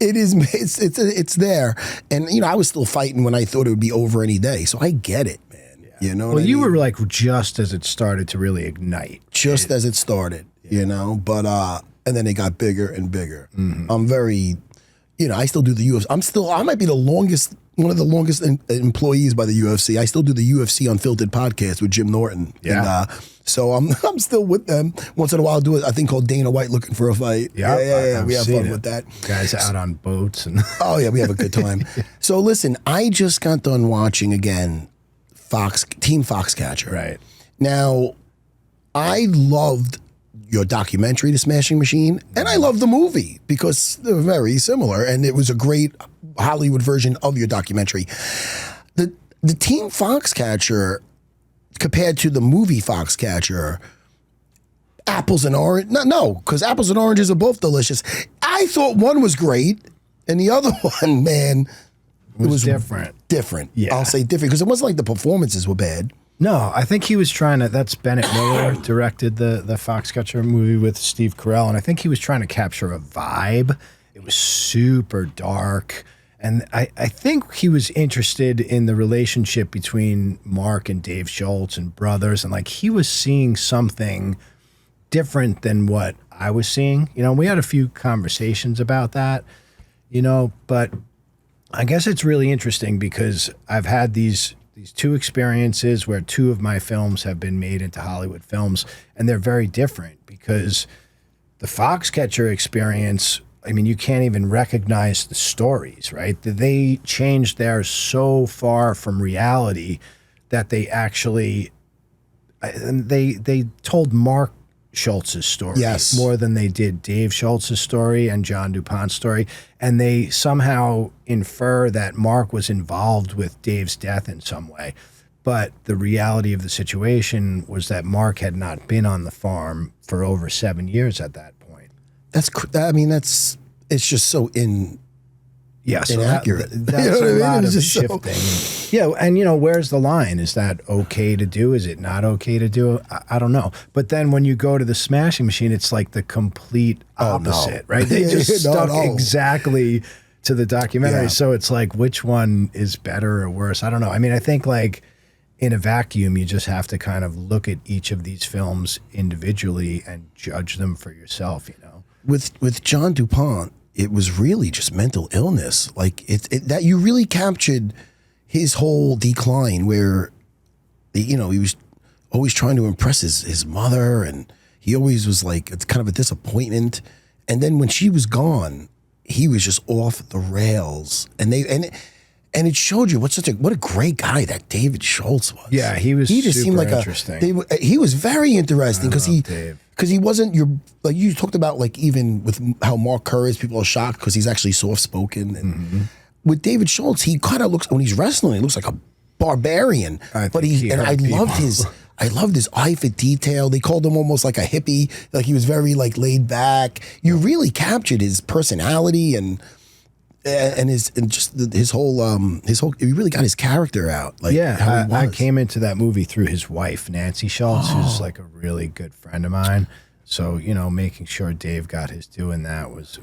[SPEAKER 1] It is. It's there. And you know, I was still fighting when I thought it would be over any day. So I get it, man. Yeah. You know.
[SPEAKER 2] Well, you were like just as it started to really ignite.
[SPEAKER 1] Just as it started, you know. But and then it got bigger and bigger. I'm very, you know, I still do the UFC. I might be one of the longest employees by the UFC. I still do the UFC Unfiltered podcast with Jim Norton.
[SPEAKER 2] Yeah.
[SPEAKER 1] And, so I'm still with them. Once in a while, I'll do a thing called Dana White Looking for a Fight. Yeah. We have fun with that.
[SPEAKER 2] Guys out on boats and.
[SPEAKER 1] Oh yeah, we have a good time. So listen, I just got done watching again Team Foxcatcher.
[SPEAKER 2] Right.
[SPEAKER 1] Now, I loved your documentary, The Smashing Machine, and I love the movie because they're very similar, and it was a great Hollywood version of your documentary. The Team Foxcatcher, compared to the movie Foxcatcher, apples and orange. No, because apples and oranges are both delicious. I thought one was great, and the other one, man, it was
[SPEAKER 2] different.
[SPEAKER 1] Different.
[SPEAKER 2] Yeah.
[SPEAKER 1] I'll say different because it wasn't like the performances were bad.
[SPEAKER 2] No, I think he was trying to. That's Bennett Miller directed the Foxcatcher movie with Steve Carell, and I think he was trying to capture a vibe. It was super dark, and I think he was interested in the relationship between Mark and Dave Schultz and brothers, and like he was seeing something different than what I was seeing. You know, we had a few conversations about that, you know, but I guess it's really interesting because I've had these two experiences where two of my films have been made into Hollywood films, and they're very different because the Foxcatcher experience, I mean, you can't even recognize the stories, right? They changed theirs so far from reality that they actually, they told Mark Schultz's story.
[SPEAKER 1] Yes.
[SPEAKER 2] More than they did Dave Schultz's story and John DuPont's story. And they somehow infer that Mark was involved with Dave's death in some way. But the reality of the situation was that Mark had not been on the farm for over 7 years at that point.
[SPEAKER 1] It's just so
[SPEAKER 2] Yeah, so
[SPEAKER 1] inaccurate.
[SPEAKER 2] That's
[SPEAKER 1] You know what I
[SPEAKER 2] a
[SPEAKER 1] mean?
[SPEAKER 2] lot
[SPEAKER 1] It's
[SPEAKER 2] of
[SPEAKER 1] just so-
[SPEAKER 2] shifting. Yeah, and where's the line? Is that okay to do? Is it not okay to do? I don't know. But then when you go to the smashing machine, it's like the complete opposite, right? They just stuck exactly to the documentary.
[SPEAKER 1] Yeah.
[SPEAKER 2] So it's like, which one is better or worse? I don't know. I mean, I think like in a vacuum, you just have to kind of look at each of these films individually and judge them for yourself,
[SPEAKER 1] With John DuPont, it was really just mental illness. Like that you really captured his whole decline where, he was always trying to impress his mother, and he always was like, it's kind of a disappointment. And then when she was gone, he was just off the rails. And it showed you what a great guy that David Schultz was.
[SPEAKER 2] Yeah, he just
[SPEAKER 1] seemed like
[SPEAKER 2] interesting.
[SPEAKER 1] He was very interesting because
[SPEAKER 2] Dave.
[SPEAKER 1] he wasn't like you talked about, like even with how Mark Ker is, people are shocked because he's actually soft spoken. And with David Schultz, he kind of looks, when he's wrestling, he looks like a barbarian. I loved his eye for detail. They called him almost like a hippie. Like he was very like laid back. You really captured his personality and his whole he really got his character out. Like how he
[SPEAKER 2] I
[SPEAKER 1] was.
[SPEAKER 2] came into that movie through his wife, Nancy Schultz, who's like a really good friend of mine. So, making sure Dave got his due in that was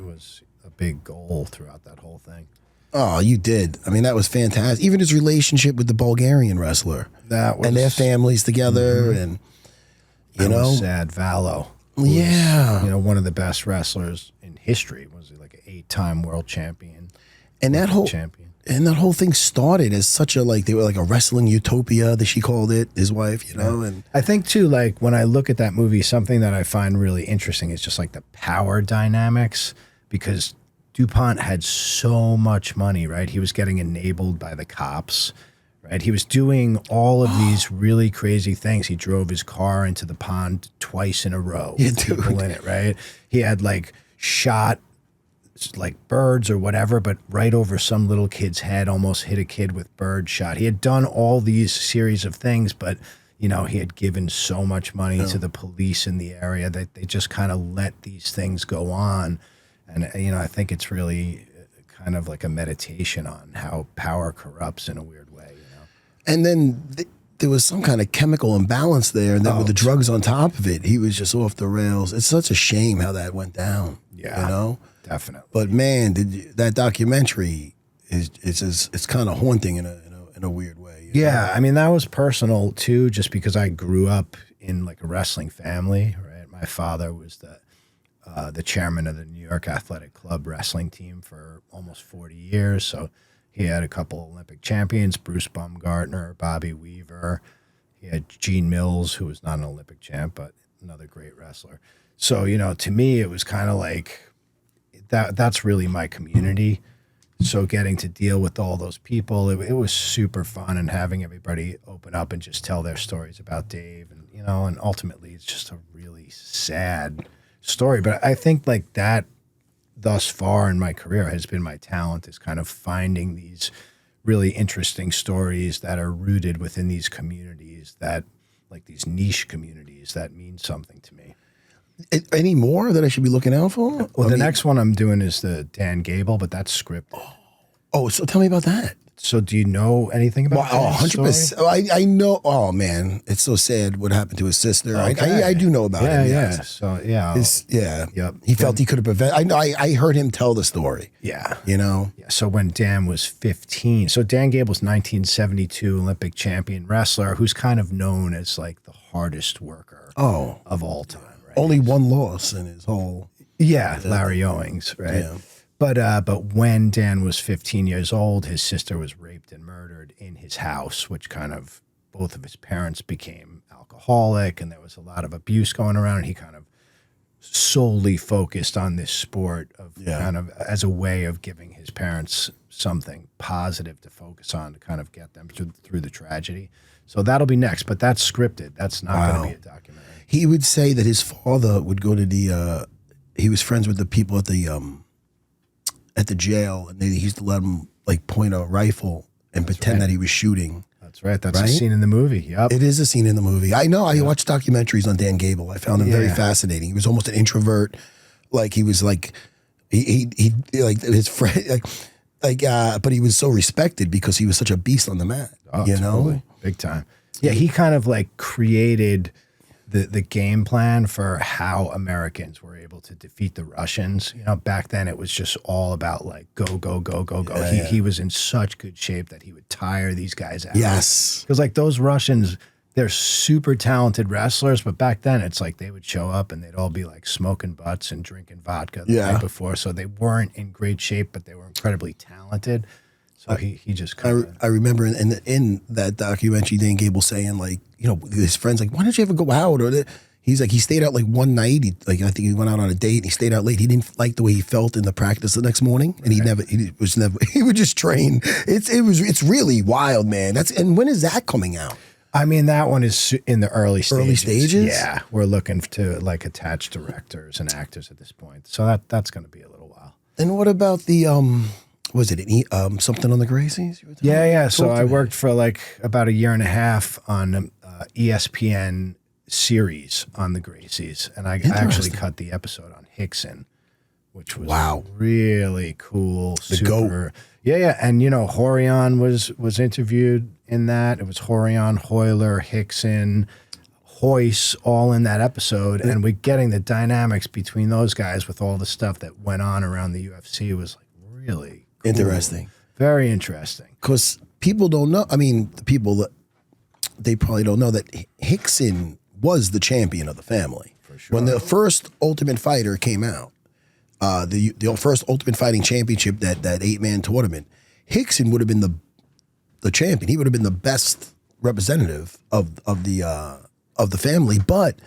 [SPEAKER 2] a big goal throughout that whole thing.
[SPEAKER 1] Oh, you did. I mean, that was fantastic. Even his relationship with the Bulgarian wrestler.
[SPEAKER 2] That was,
[SPEAKER 1] and their families together, and
[SPEAKER 2] was sad. Valo.
[SPEAKER 1] Yeah.
[SPEAKER 2] One of the best wrestlers in history. Was like an 8-time world champion.
[SPEAKER 1] And that whole thing started as such they were like a wrestling utopia, that she called it, his wife, and
[SPEAKER 2] I think too, like when I look at that movie, something that I find really interesting is just like the power dynamics, because DuPont had so much money, right? He was getting enabled by the cops, right? He was doing all of these really crazy things. He drove his car into the pond twice in a row with people in it, right? He had like shot like birds or whatever, but right over some little kid's head, almost hit a kid with bird shot. He had done all these series of things, but he had given so much money to the police in the area that they just kind of let these things go on. And, I think it's really kind of like a meditation on how power corrupts in a weird way,
[SPEAKER 1] And then there was some kind of chemical imbalance there, and then with the drugs on top of it, he was just off the rails. It's such a shame how that went down.
[SPEAKER 2] Yeah, definitely.
[SPEAKER 1] But man, that documentary it's kind of haunting in a weird way.
[SPEAKER 2] Yeah, I mean, that was personal too, just because I grew up in like a wrestling family, right? My father was the chairman of the New York Athletic Club wrestling team for almost 40 years. So he had a couple Olympic champions, Bruce Baumgartner, Bobby Weaver. He had Gene Mills, who was not an Olympic champ, but another great wrestler. So, to me, it was kind of like that's really my community. So getting to deal with all those people, it was super fun, and having everybody open up and just tell their stories about Dave. And, and ultimately it's just a really sad story. But I think like that thus far in my career has been my talent, is kind of finding these really interesting stories that are rooted within these communities, that like these niche communities that mean something to me.
[SPEAKER 1] Any more that I should be looking out for?
[SPEAKER 2] Well, the next one I'm doing is the Dan Gable, but that's scripted.
[SPEAKER 1] Oh, so tell me about that.
[SPEAKER 2] So do you know anything about that
[SPEAKER 1] 100%. I know. Oh, man. It's so sad what happened to his sister.
[SPEAKER 2] Okay.
[SPEAKER 1] I do know about him.
[SPEAKER 2] Yeah. So, yeah. Yep.
[SPEAKER 1] He felt he could have prevented. I heard him tell the story.
[SPEAKER 2] Yeah.
[SPEAKER 1] Yeah.
[SPEAKER 2] So when Dan was 15, so Dan Gable's 1972 Olympic champion wrestler, who's kind of known as like the hardest worker of all time. Right?
[SPEAKER 1] Only one loss in his whole.
[SPEAKER 2] Yeah. Larry Owings. Right.
[SPEAKER 1] Yeah.
[SPEAKER 2] But when Dan was 15 years old, his sister was raped and murdered in his house, which kind of both of his parents became alcoholic, and there was a lot of abuse going around, and he kind of solely focused on this sport of
[SPEAKER 1] Yeah.
[SPEAKER 2] kind of as a way of giving his parents something positive to focus on to kind of get them through the tragedy. So that'll be next, but that's scripted. That's not going to be a documentary.
[SPEAKER 1] He would say that his father would go to the. He was friends with the people at the jail, and he used to let him like point a rifle and pretend that he was shooting.
[SPEAKER 2] That's right. That's a
[SPEAKER 1] Right?
[SPEAKER 2] scene in the movie. Yep.
[SPEAKER 1] It is a scene in the movie. I know. I watched documentaries on Dan Gable. I found him very fascinating. He was almost an introvert. Like he was like he like his friend but he was so respected because he was such a beast on the mat.
[SPEAKER 2] Oh,
[SPEAKER 1] you know,
[SPEAKER 2] totally. Big time. Yeah, he kind of like created the game plan for how Americans were able to defeat the Russians. You know, back then it was just all about like go. He was in such good shape that he would tire these guys out.
[SPEAKER 1] Yes.
[SPEAKER 2] Because like those Russians, they're super talented wrestlers, but back then it's like they would show up and they'd all be like smoking butts and drinking vodka the night before. So they weren't in great shape, but they were incredibly talented. So he just kind of...
[SPEAKER 1] I remember in that documentary, Dan Gable saying like, you know, his friends like, why don't you ever go out? Or he's like, he stayed out like one night. I think he went out on a date and he stayed out late. He didn't like the way he felt in the practice the next morning, and he would just train. It's really wild, man. And when is that coming out?
[SPEAKER 2] I mean, that one is in the early stages.
[SPEAKER 1] Early stages?
[SPEAKER 2] Yeah, we're looking to like attach directors and actors at this point. So that's going to be a little while.
[SPEAKER 1] And what about the was it something on the Gracies?
[SPEAKER 2] Yeah. So I worked for like about a year and a half on ESPN series on the Gracies, and I actually cut the episode on Hickson, which was really cool.
[SPEAKER 1] The GOAT.
[SPEAKER 2] Yeah. And you know, Horion was interviewed in that. It was Horion, Hoyler, Hickson, Hoyce, all in that episode, and we're getting the dynamics between those guys with all the stuff that went on around the UFC. It was like really cool.
[SPEAKER 1] Interesting.
[SPEAKER 2] Very interesting.
[SPEAKER 1] Because people don't know. I mean, the people that they probably don't know that Hickson was the champion of the family. For sure. When the first Ultimate Fighter came out, the first Ultimate Fighting Championship, that 8-man tournament, Hickson would have been the champion. He would have been the best representative of the family. But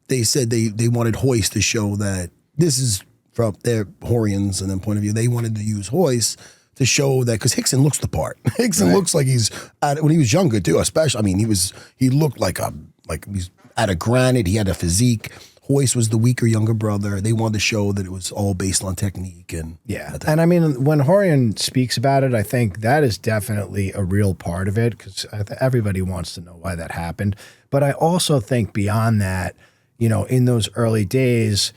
[SPEAKER 1] they said they wanted Hoyce to show that this is from their Horions and then point of view. They wanted to use Hoyce to show that, because Hickson looks the part. Hickson looks like he's when he was younger too. Especially, I mean, he looked like he's out of granite. He had a physique. Hoyce was the weaker younger brother. They wanted to show that it was all based on technique and
[SPEAKER 2] And I mean, when Horion speaks about it, I think that is definitely a real part of it, because everybody wants to know why that happened. But I also think beyond that, you know, in those early days,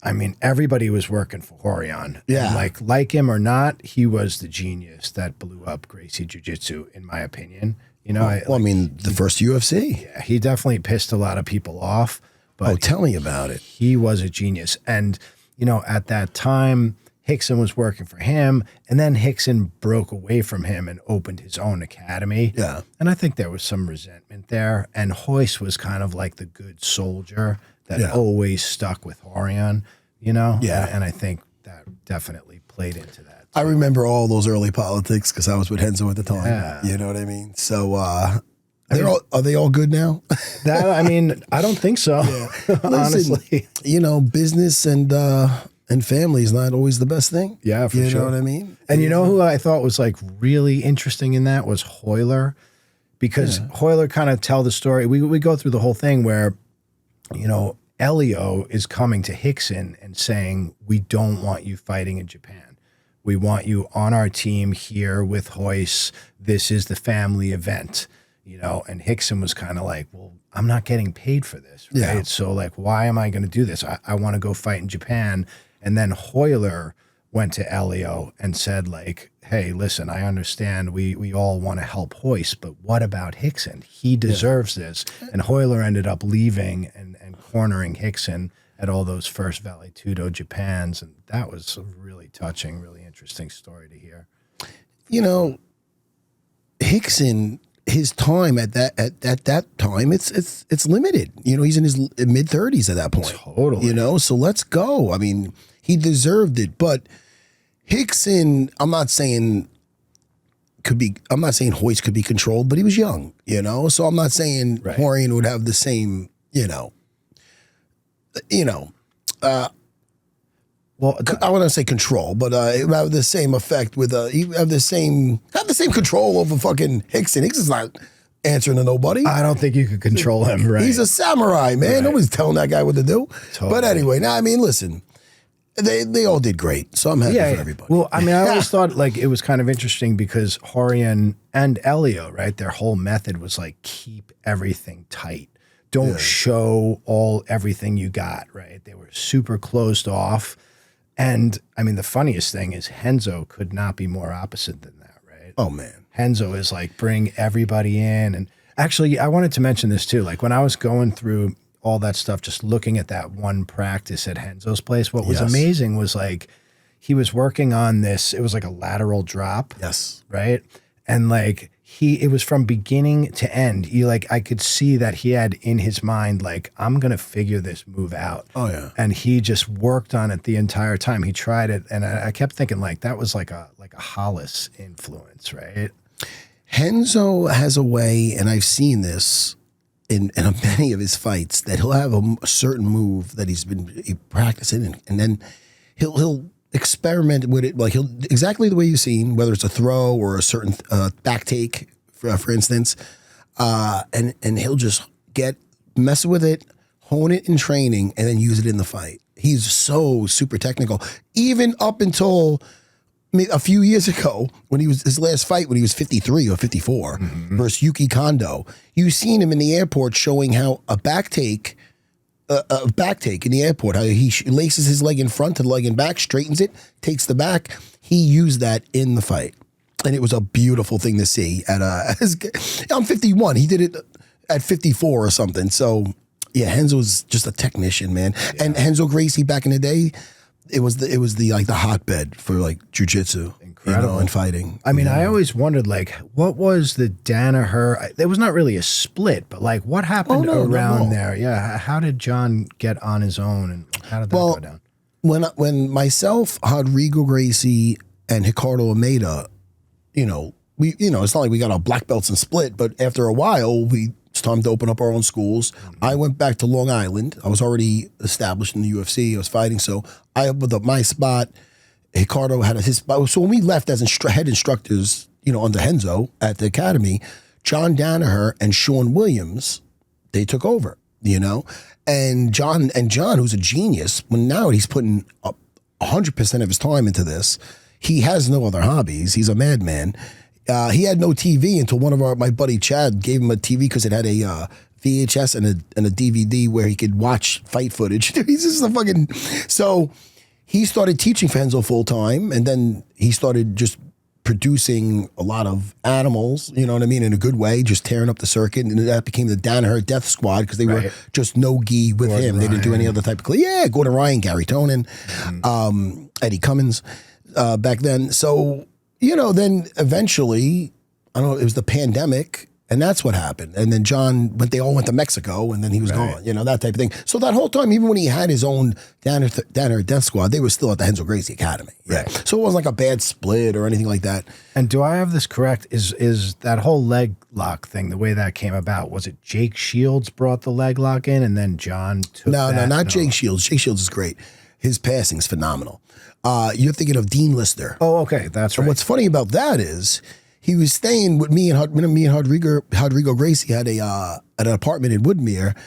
[SPEAKER 2] I mean, everybody was working for Horion.
[SPEAKER 1] Yeah.
[SPEAKER 2] And like him or not, he was the genius that blew up Gracie Jiu-Jitsu, in my opinion. You know,
[SPEAKER 1] the first UFC.
[SPEAKER 2] Yeah, he definitely pissed a lot of people off. But
[SPEAKER 1] tell me about it.
[SPEAKER 2] He was a genius. And, you know, at that time, Hickson was working for him, and then Hickson broke away from him and opened his own academy.
[SPEAKER 1] Yeah.
[SPEAKER 2] And I think there was some resentment there. And Hoyce was kind of like the good soldier that always stuck with Horion, you know?
[SPEAKER 1] Yeah.
[SPEAKER 2] And I think that definitely played into that.
[SPEAKER 1] I remember all those early politics because I was with Renzo at the time.
[SPEAKER 2] Yeah.
[SPEAKER 1] You know what I mean? So are they all good now?
[SPEAKER 2] That, I mean, I don't think so. Honestly.
[SPEAKER 1] You know, business and family is not always the best thing.
[SPEAKER 2] Yeah, for sure.
[SPEAKER 1] You know what I mean?
[SPEAKER 2] And you know who I thought was like really interesting in that was Hoyler, because Hoyler kind of tell the story. We go through the whole thing where, you know, Elio is coming to Hickson and saying, we don't want you fighting in Japan. We want you on our team here with Hoyce. This is the family event, you know, and Hickson was kind of like, well, I'm not getting paid for this, right?
[SPEAKER 1] Yeah.
[SPEAKER 2] So like, why am I going to do this? I want to go fight in Japan. And then Hoyler went to Elio and said like, hey, listen, I understand we all want to help Hoyce, but what about Hickson? He deserves this. And Hoyler ended up leaving and cornering Hickson at all those first Vale Tudo Japans. And that was a really touching, really interesting story to hear.
[SPEAKER 1] You know, Hickson, his time at that time, it's limited. You know, he's in his mid-30s at that point.
[SPEAKER 2] Totally.
[SPEAKER 1] You know, so let's go. I mean, he deserved it, but Hickson, I'm not saying Hoyce could be controlled, but he was young, you know? So I'm not saying Horion would have the same,
[SPEAKER 2] Well,
[SPEAKER 1] I want to say control, but it would have the same effect with you have the same control over fucking Hickson. Hickson's not answering to nobody.
[SPEAKER 2] I don't think you could control him, right?
[SPEAKER 1] He's a samurai, man.
[SPEAKER 2] Right.
[SPEAKER 1] Nobody's telling that guy what to do.
[SPEAKER 2] Totally.
[SPEAKER 1] But anyway, now I mean, listen, they all did great, so I'm happy for everybody.
[SPEAKER 2] Well, I mean, I always thought like it was kind of interesting because Horion and Elio, right? Their whole method was like keep everything tight. Don't show everything you got, right? They were super closed off. And I mean, the funniest thing is Renzo could not be more opposite than that, right?
[SPEAKER 1] Oh man,
[SPEAKER 2] Renzo is like bring everybody in. And actually, I wanted to mention this too. Like when I was going through all that stuff, just looking at that one practice at Renzo's place, what was amazing was like he was working on this. It was like a lateral drop.
[SPEAKER 1] Yes.
[SPEAKER 2] Right. And like it was from beginning to end. I could see that he had in his mind, like, I'm going to figure this move out.
[SPEAKER 1] Oh yeah.
[SPEAKER 2] And he just worked on it the entire time. He tried it. And I kept thinking like that was like a Hollis influence, right?
[SPEAKER 1] Renzo has a way, and I've seen this in many of his fights, that he'll have a certain move that he's been practicing, and then he'll experiment with it, like he'll exactly the way you've seen, whether it's a throw or a certain back take, for instance, and he'll just mess with it, hone it in training, and then use it in the fight. He's so super technical, even up until a few years ago when his last fight when he was 53 or 54 versus Yuki Kondo. You've seen him in the airport showing how a back take in the airport, how he laces his leg in front to the leg in back, straightens it, takes the back. He used that in the fight, and it was a beautiful thing to see. I'm 51. He did it at 54 or something. So yeah, Renzo's just a technician, man. Yeah. And Renzo Gracie back in the day, it was the hotbed for like jiu-jitsu,
[SPEAKER 2] incredible,
[SPEAKER 1] and fighting.
[SPEAKER 2] I mean, I always wondered like, what was the Danaher? There was not really a split, but like, what happened around there? Yeah, how did Jon get on his own, and how did that go down?
[SPEAKER 1] When myself, Rodrigo Gracie, and Ricardo Almeida, it's not like we got our black belts and split, but after a while, it's time to open up our own schools. I went back to Long Island. I was already established in the UFC. I was fighting, so I opened up my spot. Ricardo had his spot. So when we left as head instructors, under Renzo at the academy, Jon Danaher and Sean Williams, they took over, and Jon, who's a genius, now he's putting up 100% of his time into this. He has no other hobbies. He's a madman. He had no TV until my buddy Chad gave him a TV because it had a VHS and a DVD where he could watch fight footage. He's just so he started teaching Renzo full time, and then he started just producing a lot of animals, you know what I mean, in a good way, just tearing up the circuit, and that became the Danaher Death Squad because they were just no gi with him. They didn't do any other type of Gordon Ryan, Gary Tonin, Eddie Cummins back then. So then eventually, I don't know, it was the pandemic, and that's what happened. And then they all went to Mexico, and then he was gone, that type of thing. So that whole time, even when he had his own Danaher Death Squad, they were still at the Renzo Gracie Academy. Right. So it wasn't like a bad split or anything like that.
[SPEAKER 2] And do I have this correct? Is that whole leg lock thing, the way that came about, was it Jake Shields brought the leg lock in, and then Jon took that?
[SPEAKER 1] No, Jake Shields. Jake Shields is great. His passing's phenomenal. You're thinking of Dean Lister.
[SPEAKER 2] Oh, okay, that's right.
[SPEAKER 1] And what's funny about that is he was staying with me and Rodrigo Gracie had an apartment in Woodmere.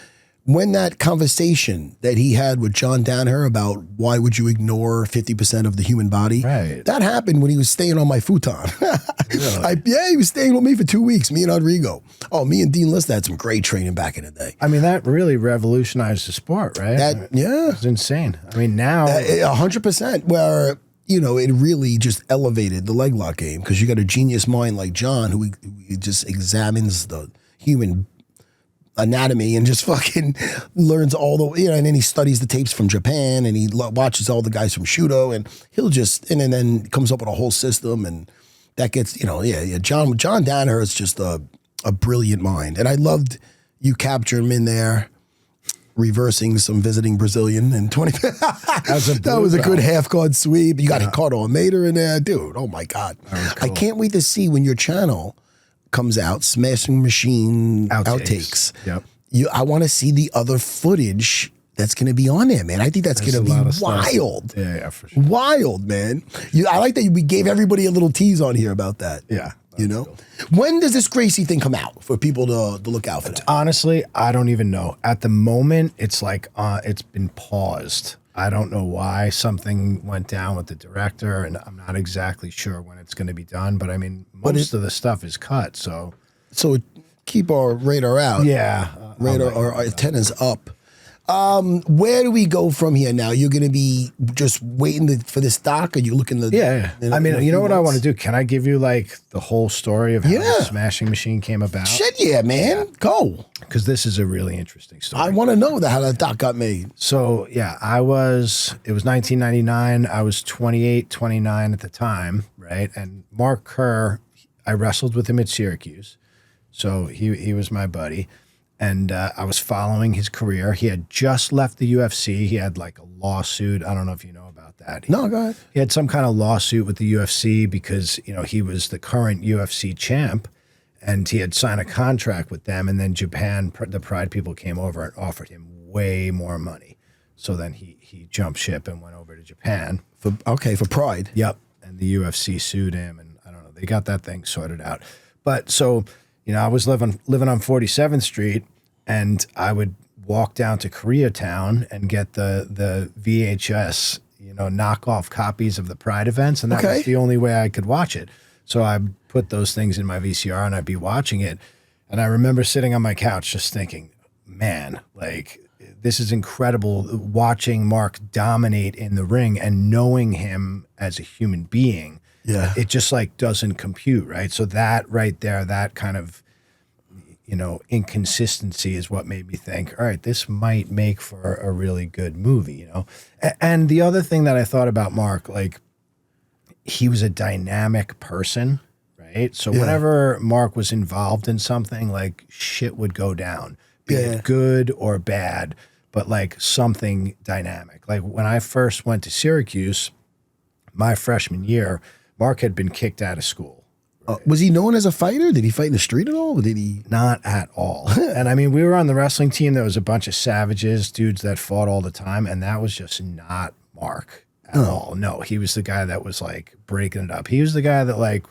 [SPEAKER 1] When that conversation that he had with Jon Danaher about why would you ignore 50% of the human body, that happened when he was staying on my futon. Really? He was staying with me for 2 weeks, me and Rodrigo. Oh, me and Dean Lister had some great training back in the day.
[SPEAKER 2] I mean, that really revolutionized the sport, right? It's insane. I mean, now
[SPEAKER 1] 100%. Where it really just elevated the leg lock game because you got a genius mind like Jon who just examines the human anatomy and just fucking learns all the, and then he studies the tapes from Japan and he watches all the guys from Shudo, and he'll just, and then comes up with a whole system, and that gets, Jon Danaher is just a brilliant mind. And I loved you capturing him in there, reversing some visiting Brazilian in 20. That was a good half guard sweep. You got Ricardo Almeida in there, dude. Oh my God. Cool. I can't wait to see when your channel comes out, Smashing Machine Outtakes.
[SPEAKER 2] Yep.
[SPEAKER 1] I want to see the other footage that's going to be on there, man. I think that's going to be wild.
[SPEAKER 2] Yeah, for sure.
[SPEAKER 1] Wild, man. I like that we gave everybody a little tease on here about that.
[SPEAKER 2] Yeah.
[SPEAKER 1] You know? Cool. When does this Gracie thing come out for people to look out for that?
[SPEAKER 2] Honestly, I don't even know. At the moment, it's like it's been paused. I don't know why. Something went down with the director, and I'm not exactly sure when it's going to be done. But I mean, most of the stuff is cut, so
[SPEAKER 1] keep our radar out.
[SPEAKER 2] Yeah,
[SPEAKER 1] radar our antennas up. Where do we go from here now? You're going to be just waiting for this doc, or you looking to?
[SPEAKER 2] Yeah. I mean, you know what I want to do? Can I give you like the whole story of how the Smashing Machine came about?
[SPEAKER 1] Shit, yeah, man. Yeah. Go.
[SPEAKER 2] Because this is a really interesting story.
[SPEAKER 1] I want to know how that doc got made.
[SPEAKER 2] So, yeah, it was 1999. I was 28, 29 at the time, right? And Mark Kerr, I wrestled with him at Syracuse. So he was my buddy. And I was following his career. He had just left the UFC. He had like a lawsuit. I don't know if you know about that.
[SPEAKER 1] No, go ahead.
[SPEAKER 2] He had some kind of lawsuit with the UFC because, you know, he was the current UFC champ and he had signed a contract with them. And then Japan, the Pride people came over and offered him way more money. So then he jumped ship and went over to Japan.
[SPEAKER 1] For Pride.
[SPEAKER 2] Yep. And the UFC sued him and I don't know. They got that thing sorted out. But so... You know, I was living on 47th Street, and I would walk down to Koreatown and get the VHS, you know, knockoff copies of the Pride events, and that was the only way I could watch it. So I put those things in my VCR, and I'd be watching it. And I remember sitting on my couch just thinking, man, like, this is incredible, watching Mark dominate in the ring and knowing him as a human being.
[SPEAKER 1] Yeah.
[SPEAKER 2] It just like doesn't compute, right? So that right there, that kind of, you know, inconsistency is what made me think, all right, this might make for a really good movie, you know? And the other thing that I thought about Mark, like, he was a dynamic person, right? So whenever Mark was involved in something, like, shit would go down, be it good or bad, but like something dynamic. Like when I first went to Syracuse, my freshman year, Mark had been kicked out of school. Right?
[SPEAKER 1] Was he known as a fighter? Did he fight in the street at all? Or did he?
[SPEAKER 2] Not at all. And I mean, we were on the wrestling team. There was a bunch of savages, dudes that fought all the time. And that was just not Mark at all. No, he was the guy that was like breaking it up. He was the guy that like,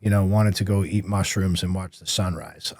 [SPEAKER 2] you know, wanted to go eat mushrooms and watch the sunrise.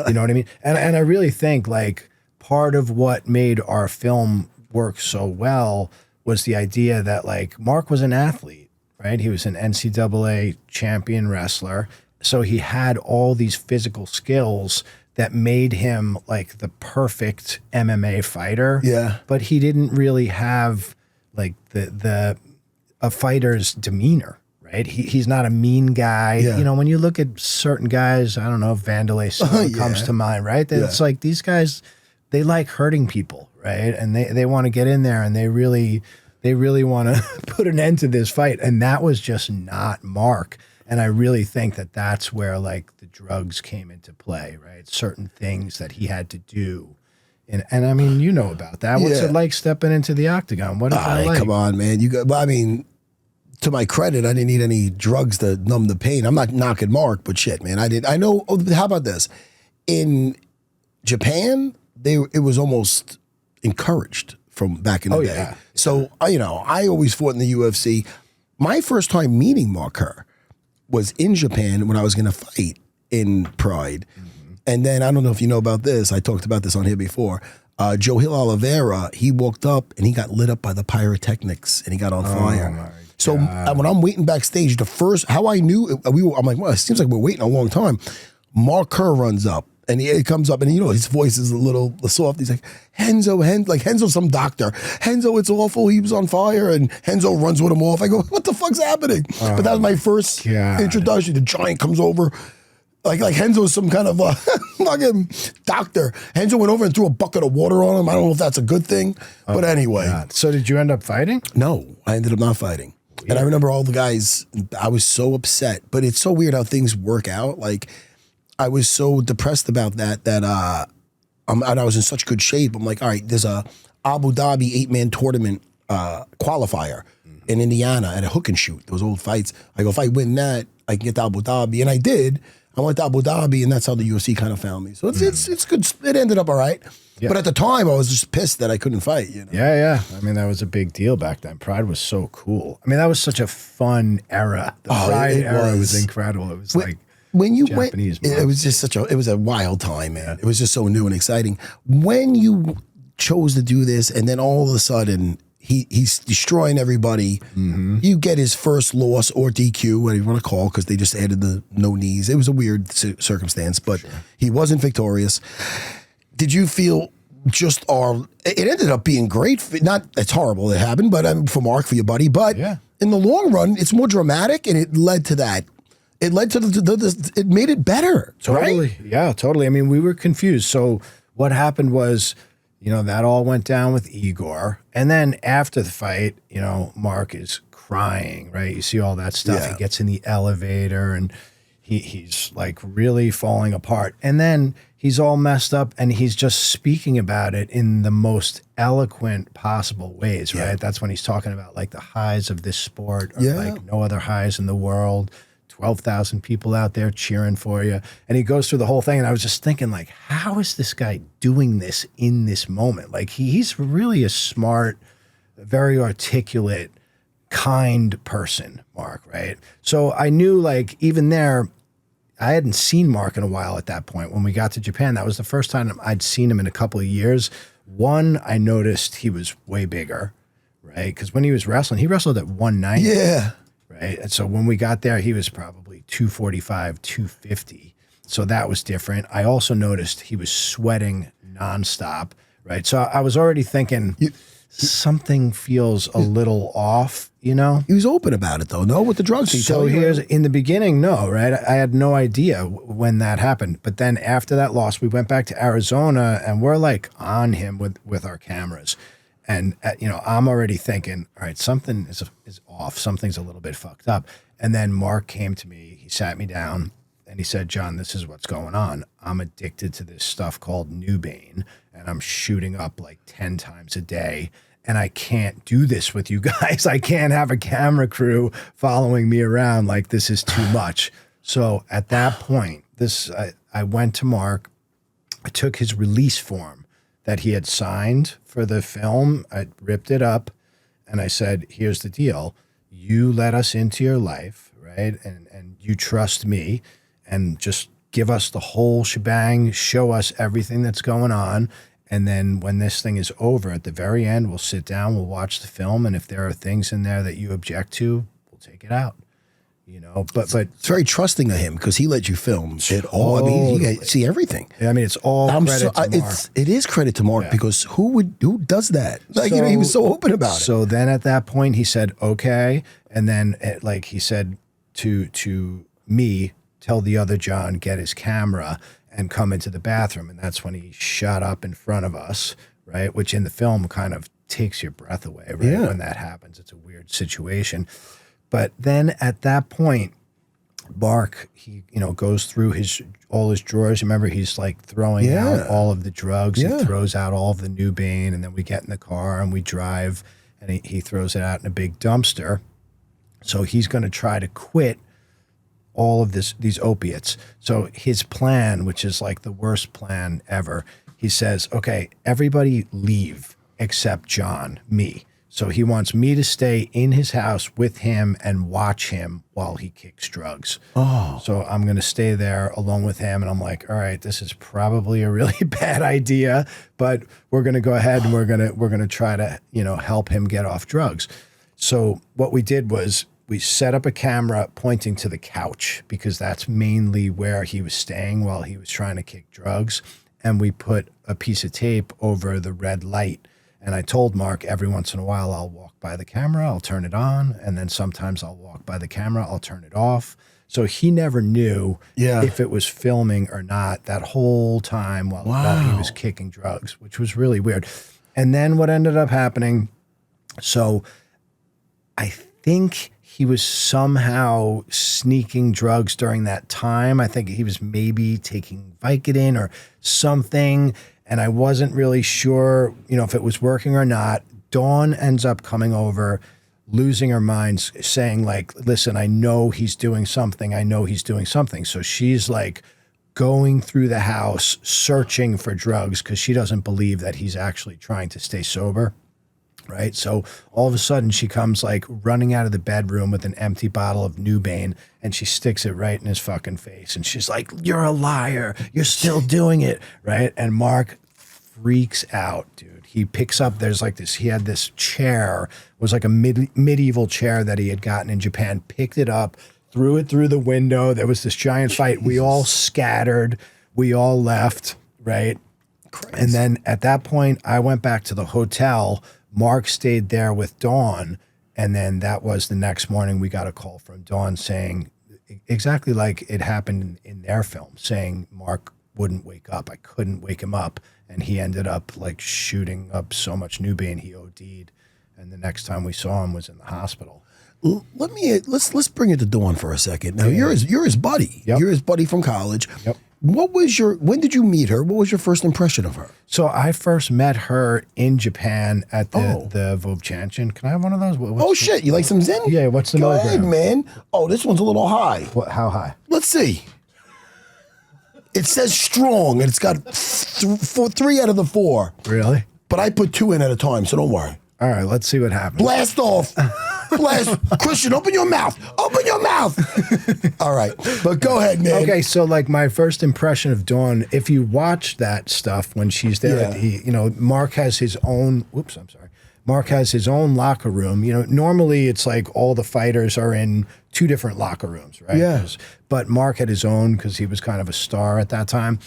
[SPEAKER 2] You know what I mean? And I really think like part of what made our film work so well was the idea that like Mark was an athlete. Right? He was an NCAA champion wrestler. So he had all these physical skills that made him like the perfect MMA fighter.
[SPEAKER 1] Yeah.
[SPEAKER 2] But he didn't really have like a fighter's demeanor, right? He's not a mean guy.
[SPEAKER 1] Yeah.
[SPEAKER 2] You know, when you look at certain guys, I don't know, Vanderlei Silva comes to mind, right? It's like these guys, they like hurting people, right? And they want to get in there and they really want to put an end to this fight. And that was just not Mark. And I really think that that's where like the drugs came into play, right? Certain things that he had to do. And I mean, you know about that. What's it like stepping into the octagon? What is it like?
[SPEAKER 1] Come on, man. I mean, to my credit, I didn't need any drugs to numb the pain. I'm not knocking Mark, but shit, man. I know, how about this? In Japan, it was almost encouraged from back in the day.
[SPEAKER 2] Yeah.
[SPEAKER 1] So, you know, I always fought in the UFC. My first time meeting Mark Kerr was in Japan when I was going to fight in Pride. Mm-hmm. And then, I don't know if you know about this, I talked about this on here before, Joe Hill Oliveira, he walked up and he got lit up by the pyrotechnics and he got on fire. So when I'm waiting backstage, how I knew, I'm like, well, it seems like we're waiting a long time. Mark Kerr runs up. And he comes up and, you know, his voice is a little soft. He's like, Henzo's some doctor. Henzo, it's awful. He was on fire. And Henzo runs with him off. I go, what the fuck's happening? But that was my first introduction. The giant comes over. Like Henzo's some kind of fucking doctor. Henzo went over and threw a bucket of water on him. I don't know if that's a good thing. But anyway.
[SPEAKER 2] God. So did you end up fighting?
[SPEAKER 1] No, I ended up not fighting. Weird. And I remember all the guys, I was so upset. But it's so weird how things work out. Like, I was so depressed about that and I was in such good shape. I'm like, all right, there's a Abu Dhabi 8-man tournament qualifier in Indiana at a hook and shoot, those old fights. I go, if I win that, I can get to Abu Dhabi. And I did. I went to Abu Dhabi, and that's how the UFC kind of found me. So it's good. It ended up all right. Yeah. But at the time, I was just pissed that I couldn't fight. You know?
[SPEAKER 2] Yeah. I mean, that was a big deal back then. Pride was so cool. I mean, that was such a fun era. The Pride era was incredible. It was
[SPEAKER 1] when you
[SPEAKER 2] Japanese
[SPEAKER 1] went, it was just it was a wild time, man. It was just so new and exciting. When you chose to do this, and then all of a sudden he's destroying everybody. Mm-hmm. You get his first loss or DQ, whatever you want to call, because they just added the no knees. It was a weird circumstance, but he wasn't victorious. Did you feel it ended up being great. It's horrible it happened, but for Mark, for your buddy. But in the long run, it's more dramatic, and it led to that. It led to it made it better.
[SPEAKER 2] Totally.
[SPEAKER 1] Right?
[SPEAKER 2] Yeah, totally. I mean, we were confused. So what happened was, that all went down with Igor. And then after the fight, Mark is crying, right? You see all that stuff. Yeah. He gets in the elevator and he's like really falling apart. And then he's all messed up and he's just speaking about it in the most eloquent possible ways, right? Yeah. That's when he's talking about like the highs of this sport or like no other highs in the world. 12,000 people out there cheering for you. And he goes through the whole thing. And I was just thinking, like, how is this guy doing this in this moment? Like, he's really a smart, very articulate, kind person, Mark, right? So I knew, like, even there, I hadn't seen Mark in a while at that point. When we got to Japan, that was the first time I'd seen him in a couple of years. One, I noticed he was way bigger, right? Because when he was wrestling, he wrestled at 190.
[SPEAKER 1] Yeah.
[SPEAKER 2] Right. And so when we got there, he was probably 245, 250. So that was different. I also noticed he was sweating nonstop. Right. So I was already thinking something feels a little off, He
[SPEAKER 1] was open about it, though, no? With the drugs.
[SPEAKER 2] So here's in the beginning, no, right? I had no idea when that happened. But then after that loss, we went back to Arizona and we're like on him with our cameras. And, I'm already thinking, all right, something is off. Something's a little bit fucked up. And then Mark came to me. He sat me down and he said, Jon, this is what's going on. I'm addicted to this stuff called Nubane, and I'm shooting up like 10 times a day. And I can't do this with you guys. I can't have a camera crew following me around. Like, this is too much. So at that point, I went to Mark. I took his release form that he had signed for the film. I ripped it up and I said, here's the deal. You let us into your life, right? And you trust me and just give us the whole shebang, show us everything that's going on. And then when this thing is over, at the very end, we'll sit down, we'll watch the film. And if there are things in there that you object to, we'll take it out. But
[SPEAKER 1] it's very trusting of him because he let you film it all. I mean, you see everything.
[SPEAKER 2] I mean, it's all credit to Mark.
[SPEAKER 1] It is credit to Mark because who does that? Like, he was so open about it.
[SPEAKER 2] So then at that point he said, okay. And then he said to me, tell the other Jon, get his camera and come into the bathroom. And that's when he shot up in front of us, right? Which in the film kind of takes your breath away, right? Yeah. When that happens, it's a weird situation. But then at that point, Mark, he goes through all his drawers. Remember, he's like throwing out all of the drugs. Yeah. He throws out all of the Nubane, and then we get in the car and we drive, and he throws it out in a big dumpster. So he's going to try to quit all of these opiates. So his plan, which is like the worst plan ever, he says, okay, everybody leave except Jon, me. So he wants me to stay in his house with him and watch him while he kicks drugs. Oh. So I'm going to stay there along with him. And I'm like, all right, this is probably a really bad idea, but we're going to go ahead and we're going to try to, help him get off drugs. So what we did was we set up a camera pointing to the couch because that's mainly where he was staying while he was trying to kick drugs. And we put a piece of tape over the red light. And I told Mark every once in a while, I'll walk by the camera, I'll turn it on. And then sometimes I'll walk by the camera, I'll turn it off. So he never knew if it was filming or not that whole time while he was kicking drugs, which was really weird. And then what ended up happening, so I think he was somehow sneaking drugs during that time. I think he was maybe taking Vicodin or something. And I wasn't really sure, if it was working or not. Dawn ends up coming over losing her mind, saying like, listen, I know he's doing something. I know he's doing something. So she's like going through the house, searching for drugs because she doesn't believe that he's actually trying to stay sober. Right. So all of a sudden she comes like running out of the bedroom with an empty bottle of Nubane and she sticks it right in his fucking face. And she's like, you're a liar. You're still doing it. Right. And Mark freaks out, dude. He picks up, he had this chair, it was like a medieval chair that he had gotten in Japan, picked it up, threw it through the window. There was this giant fight. We all scattered. We all left. Right. Crazy. And then at that point, I went back to the hotel. Mark stayed there with Dawn, and then that was the next morning we got a call from Dawn saying, exactly like it happened in their film, saying Mark wouldn't wake up. I couldn't wake him up, and he ended up like shooting up so much Nubane he OD'd, and the next time we saw him was in the hospital.
[SPEAKER 1] Let's bring it to Dawn for a second. Now you're his buddy.
[SPEAKER 2] Yep.
[SPEAKER 1] You're his buddy from college.
[SPEAKER 2] Yep.
[SPEAKER 1] When did you meet her? What was your first impression of her?
[SPEAKER 2] So I first met her in Japan at the Vovchanchin. Can I have one of those?
[SPEAKER 1] Shit. You like some Zen?
[SPEAKER 2] Yeah, what's the
[SPEAKER 1] Go
[SPEAKER 2] milligram?
[SPEAKER 1] ahead, man. Oh, this one's a little high.
[SPEAKER 2] What, how high?
[SPEAKER 1] Let's see. It says strong, and it's got 3 out of the 4.
[SPEAKER 2] Really?
[SPEAKER 1] But I put 2 in at a time, so don't worry.
[SPEAKER 2] All right, let's see what happens.
[SPEAKER 1] Blast off. Blast. Christian, open your mouth. Open your mouth. All right. But go ahead, man.
[SPEAKER 2] Okay, so like my first impression of Dawn, if you watch that stuff when she's there, Mark has his own, Mark has his own locker room. You know, normally it's like all the fighters are in 2 different locker rooms, right?
[SPEAKER 1] Yeah.
[SPEAKER 2] But Mark had his own because he was kind of a star at that time.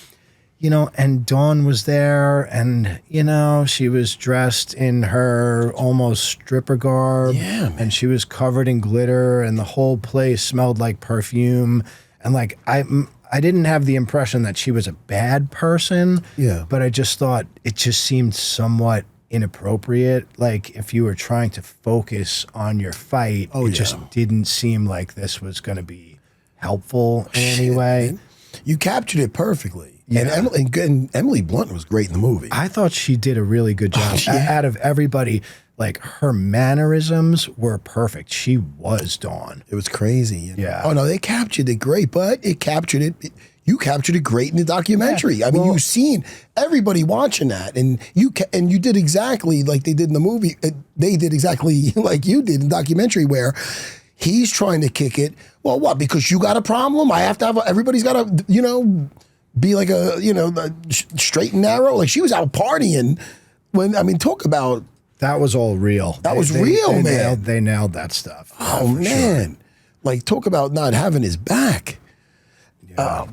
[SPEAKER 2] You know, and Dawn was there, and, you know, she was dressed in her almost stripper garb.
[SPEAKER 1] Yeah, man.
[SPEAKER 2] And she was covered in glitter, and the whole place smelled like perfume. And, like, I didn't have the impression that she was a bad person.
[SPEAKER 1] Yeah.
[SPEAKER 2] But I just thought it just seemed somewhat inappropriate. Like, if you were trying to focus on your fight, it just didn't seem like this was going to be helpful in any way.
[SPEAKER 1] Man. You captured it perfectly.
[SPEAKER 2] Yeah.
[SPEAKER 1] And Emily Blunt was great in the movie.
[SPEAKER 2] I thought she did a really good job. Out of everybody, like her mannerisms were perfect. She was Dawn.
[SPEAKER 1] It was crazy. You know?
[SPEAKER 2] Yeah.
[SPEAKER 1] Oh no, they captured it great, but you captured it great in the documentary.
[SPEAKER 2] Yeah.
[SPEAKER 1] I mean, you've seen everybody watching that, and you did exactly like they did in the movie. They did exactly like you did in the documentary, where he's trying to kick it. Well, what? Because you got a problem? I have to have. Everybody's got to, be like a straight and narrow. Like she was out partying talk about.
[SPEAKER 2] That was all real.
[SPEAKER 1] That was real, man.
[SPEAKER 2] They nailed that stuff.
[SPEAKER 1] Oh man. Sure. Like talk about not having his back.
[SPEAKER 2] Yeah.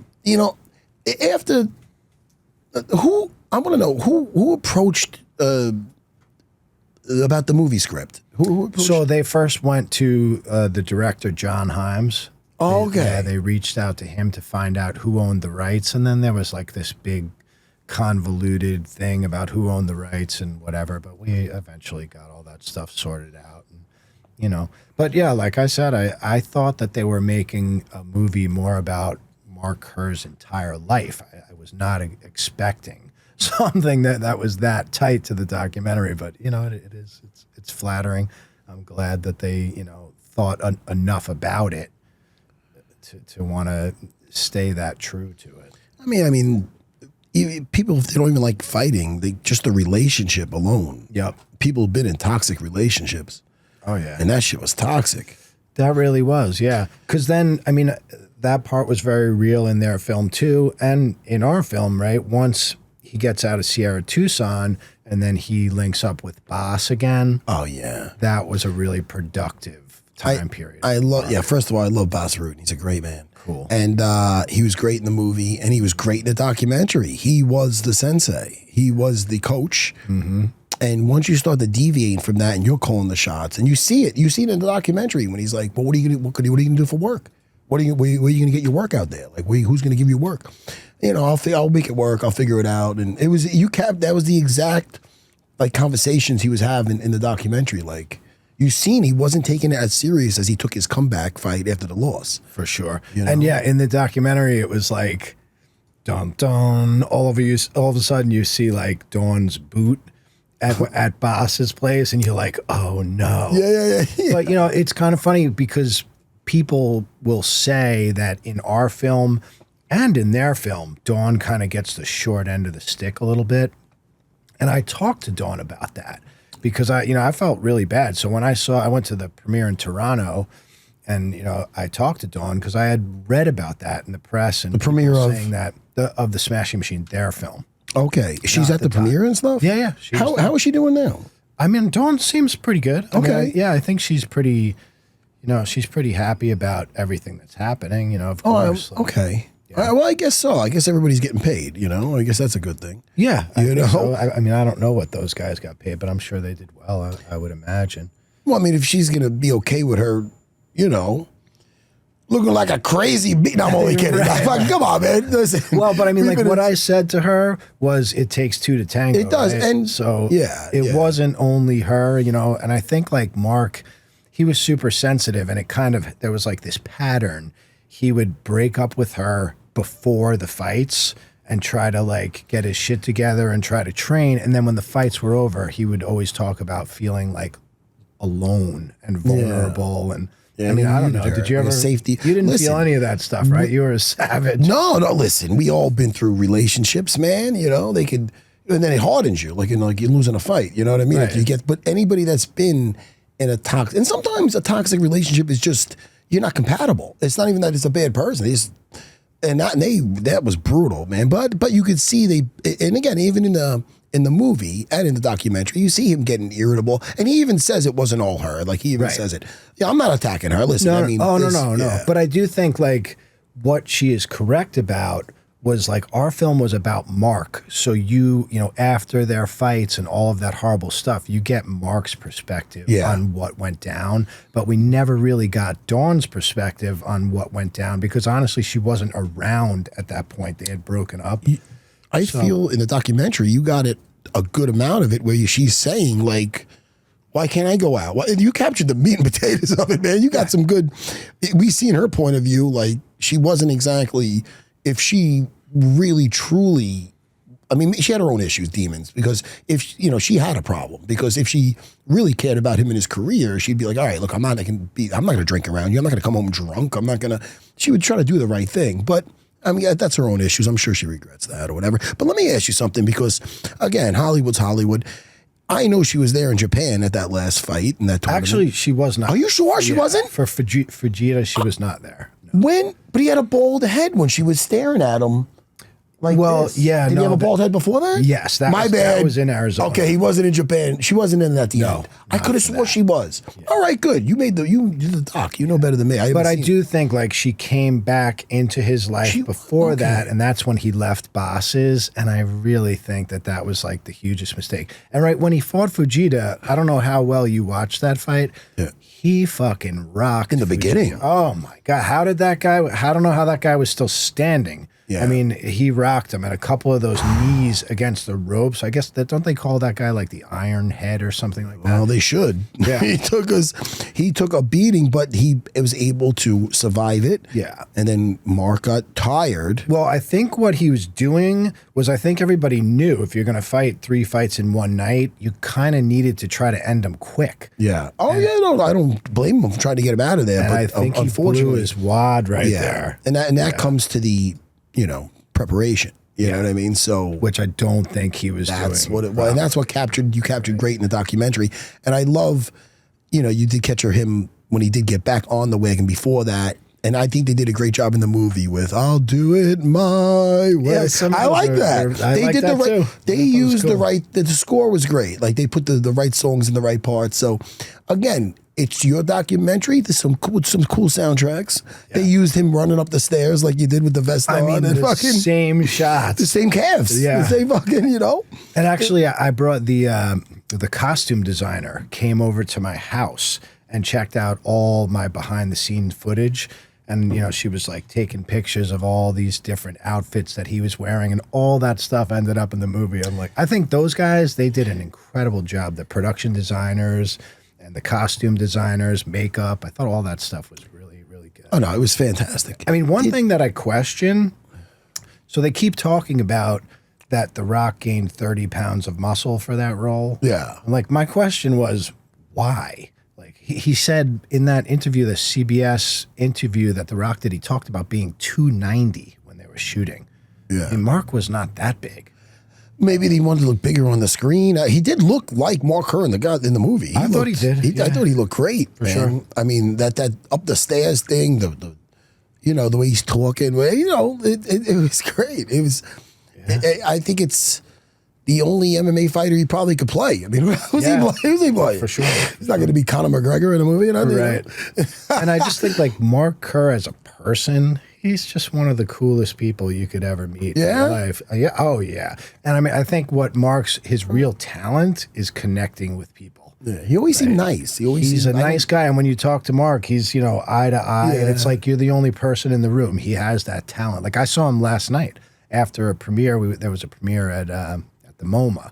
[SPEAKER 1] After who I want to know who approached about the movie script. Who approached?
[SPEAKER 2] So they first went to the director John Himes.
[SPEAKER 1] Oh, okay.
[SPEAKER 2] Yeah, they reached out to him to find out who owned the rights, and then there was like this big convoluted thing about who owned the rights and whatever, but we eventually got all that stuff sorted out. And, but yeah, like I said, I thought that they were making a movie more about Mark Kerr's entire life. I was not expecting something that was that tight to the documentary, but it's flattering. I'm glad that they, thought enough about it to want to stay that true to it.
[SPEAKER 1] I mean, people, if they don't even like fighting, just the relationship alone.
[SPEAKER 2] Yep.
[SPEAKER 1] People have been in toxic relationships.
[SPEAKER 2] Oh, yeah.
[SPEAKER 1] And that shit was toxic.
[SPEAKER 2] That really was, yeah. Because then, that part was very real in their film, too. And in our film, right, once he gets out of Sierra Tucson and then he links up with Boss again.
[SPEAKER 1] Oh, yeah.
[SPEAKER 2] That was a really productive time period.
[SPEAKER 1] First of all, I love Boss Rutan. He's a great man.
[SPEAKER 2] Cool.
[SPEAKER 1] And he was great in the movie, and he was great in the documentary. He was the sensei. He was the coach. Mm-hmm. And once you start to deviate from that, and you're calling the shots, and you see it in the documentary when he's like, "Well, what are you gonna do for work? Where are you gonna get your work out there? Like, who's gonna give you work? I'll make it work. I'll figure it out." And it was that was the exact like conversations he was having in the documentary. Like, you seen he wasn't taking it as serious as he took his comeback fight after the loss.
[SPEAKER 2] For sure. And yeah, in the documentary, it was like, dun dun. All of a sudden, you see like Dawn's boot at Boss's place, and you're like, oh no.
[SPEAKER 1] Yeah.
[SPEAKER 2] But it's kind of funny because people will say that in our film and in their film, Dawn kind of gets the short end of the stick a little bit. And I talked to Dawn about that because I felt really bad. So when I went to the premiere in Toronto, and I talked to Dawn because I had read about that in the press and
[SPEAKER 1] the premiere
[SPEAKER 2] saying that of the Smashing Machine, their film.
[SPEAKER 1] Okay, she's at the premiere and stuff.
[SPEAKER 2] Yeah.
[SPEAKER 1] How is she doing now?
[SPEAKER 2] I mean, Dawn seems pretty good.
[SPEAKER 1] Okay.
[SPEAKER 2] I think she's pretty. She's pretty happy about everything that's happening. Of course.
[SPEAKER 1] Okay. Yeah. Well, I guess so. I guess everybody's getting paid. I guess that's a good thing.
[SPEAKER 2] Yeah.
[SPEAKER 1] So.
[SPEAKER 2] I mean, I don't know what those guys got paid, but I'm sure they did well. I would imagine.
[SPEAKER 1] Well, I mean, if she's gonna be okay with her, looking like a crazy beat. No, I'm only kidding. Right. Come on, man. Listen,
[SPEAKER 2] well, but I mean, what I said to her was, it takes two to tango.
[SPEAKER 1] It does,
[SPEAKER 2] right?
[SPEAKER 1] and
[SPEAKER 2] so it wasn't only her, and I think like Mark, he was super sensitive, and there was like this pattern. He would break up with her before the fights and try to like get his shit together and try to train, and then when the fights were over, he would always talk about feeling like alone and vulnerable and.
[SPEAKER 1] Yeah,
[SPEAKER 2] I mean, I don't know. Did you ever
[SPEAKER 1] safety?
[SPEAKER 2] You didn't feel any of that stuff, right? You were a savage.
[SPEAKER 1] No. Listen, we all been through relationships, man. They could, and then it hardens you, like you're losing a fight. You know what I mean?
[SPEAKER 2] Right.
[SPEAKER 1] Like but anybody that's been in a toxic, and sometimes a toxic relationship is just you're not compatible. It's not even that it's a bad person. That was brutal, man. But you could see and again, even in the movie and in the documentary, you see him getting irritable, and he even says it wasn't all her. Like he even says it. Yeah, I'm not attacking her. Listen,
[SPEAKER 2] no,
[SPEAKER 1] I mean,
[SPEAKER 2] no.
[SPEAKER 1] Yeah.
[SPEAKER 2] But I do think like what she is correct about was like our film was about Mark. So after their fights and all of that horrible stuff, you get Mark's perspective on what went down, but we never really got Dawn's perspective on what went down because honestly, she wasn't around at that point. They had broken up.
[SPEAKER 1] I feel in the documentary you got a good amount of it where she's saying like, why can't I go out? You captured the meat and potatoes of it, man. You got some good. We seen her point of view. Like she wasn't exactly. If she really truly, I mean, she had her own issues, demons. Because if she had a problem. Because if she really cared about him and his career, she'd be like, all right, look, I'm not going to drink around you. I'm not going to come home drunk. I'm not going to. She would try to do the right thing, but. I mean, that's her own issues. I'm sure she regrets that or whatever. But let me ask you something because, again, Hollywood's Hollywood. I know she was there in Japan at that last fight in that tournament.
[SPEAKER 2] Actually, she was not.
[SPEAKER 1] Are you sure she wasn't?
[SPEAKER 2] For Fujita, she was not there. No.
[SPEAKER 1] When? But he had a bald head when she was staring at him. Like this.
[SPEAKER 2] Yeah,
[SPEAKER 1] Did he have a bald head before that?
[SPEAKER 2] Yes,
[SPEAKER 1] My bad.
[SPEAKER 2] That was in Arizona.
[SPEAKER 1] Okay, he wasn't in Japan. She wasn't in at the end. I could have sworn she was. Yeah. All right, good. You did the doc. You know better than me.
[SPEAKER 2] But I do think like she came back into his life before that, and that's when he left Bosses. And I really think that was like the hugest mistake. And right when he fought Fujita, I don't know how well you watched that fight. Yeah. He fucking rocked
[SPEAKER 1] in the beginning.
[SPEAKER 2] Oh my God. I don't know how that guy was still standing. Yeah. I mean, he rocked him, and a couple of those knees against the ropes. I guess don't they call that guy like the Iron Head or something like that?
[SPEAKER 1] Well, they should. Yeah. He took a beating, but he was able to survive it.
[SPEAKER 2] Yeah.
[SPEAKER 1] And then Mark got tired.
[SPEAKER 2] Well, I think what he was doing was I think everybody knew if you're going to fight 3 fights in one night, you kind of needed to try to end them quick.
[SPEAKER 1] Yeah. No, I don't blame him for trying to get him out of there.
[SPEAKER 2] And
[SPEAKER 1] but
[SPEAKER 2] I think he blew his wad there.
[SPEAKER 1] And that comes to the preparation. You know what I mean? So,
[SPEAKER 2] which I don't think he was doing.
[SPEAKER 1] That's what it was. And that's what you captured great in the documentary. And I love, you did capture him when he did get back on the wagon before that. And I think they did a great job in the movie with "I'll do it my way."
[SPEAKER 2] Yeah,
[SPEAKER 1] I like that.
[SPEAKER 2] They did the right.
[SPEAKER 1] They used the right. The score was great. Like they put the right songs in the right parts. So, again, it's your documentary. There's some cool soundtracks. Yeah. They used him running up the stairs like you did with the vest on.
[SPEAKER 2] And the fucking same shots,
[SPEAKER 1] the same calves.
[SPEAKER 2] Yeah,
[SPEAKER 1] the same fucking.
[SPEAKER 2] And actually, I brought the costume designer came over to my house and checked out all my behind the scenes footage. And, she was like taking pictures of all these different outfits that he was wearing, and all that stuff ended up in the movie. I'm like, I think those guys, they did an incredible job. The production designers and the costume designers, makeup. I thought all that stuff was really, really good.
[SPEAKER 1] Oh, no, it was fantastic.
[SPEAKER 2] I mean, one thing that I question, so they keep talking about that The Rock gained 30 pounds of muscle for that role.
[SPEAKER 1] Yeah.
[SPEAKER 2] Like, my question was, why? Like, he said in that interview, the CBS interview that The Rock did, he talked about being 290 when they were shooting.
[SPEAKER 1] Yeah.
[SPEAKER 2] And Mark was not that big.
[SPEAKER 1] Maybe he wanted to look bigger on the screen. He did look like Mark Ker in the movie.
[SPEAKER 2] I thought he did.
[SPEAKER 1] I thought he looked great.
[SPEAKER 2] For sure.
[SPEAKER 1] I mean, that up the stairs thing, the the way he's talking, it was great. It was. Yeah. I think it's the only MMA fighter he probably could play. I mean, who's he play? For sure. He's not going to be Conor McGregor in a movie,
[SPEAKER 2] right? And I just think like Mark Kerr as a person, he's just one of the coolest people you could ever meet in your life. Yeah. Oh yeah. And I mean, I think what Mark's his real talent is connecting with people.
[SPEAKER 1] Yeah. He always seemed nice.
[SPEAKER 2] He's a nice guy, and when you talk to Mark, he's eye to eye, and it's like you're the only person in the room. He has that talent. Like I saw him last night after a premiere. There was a premiere at the MoMA.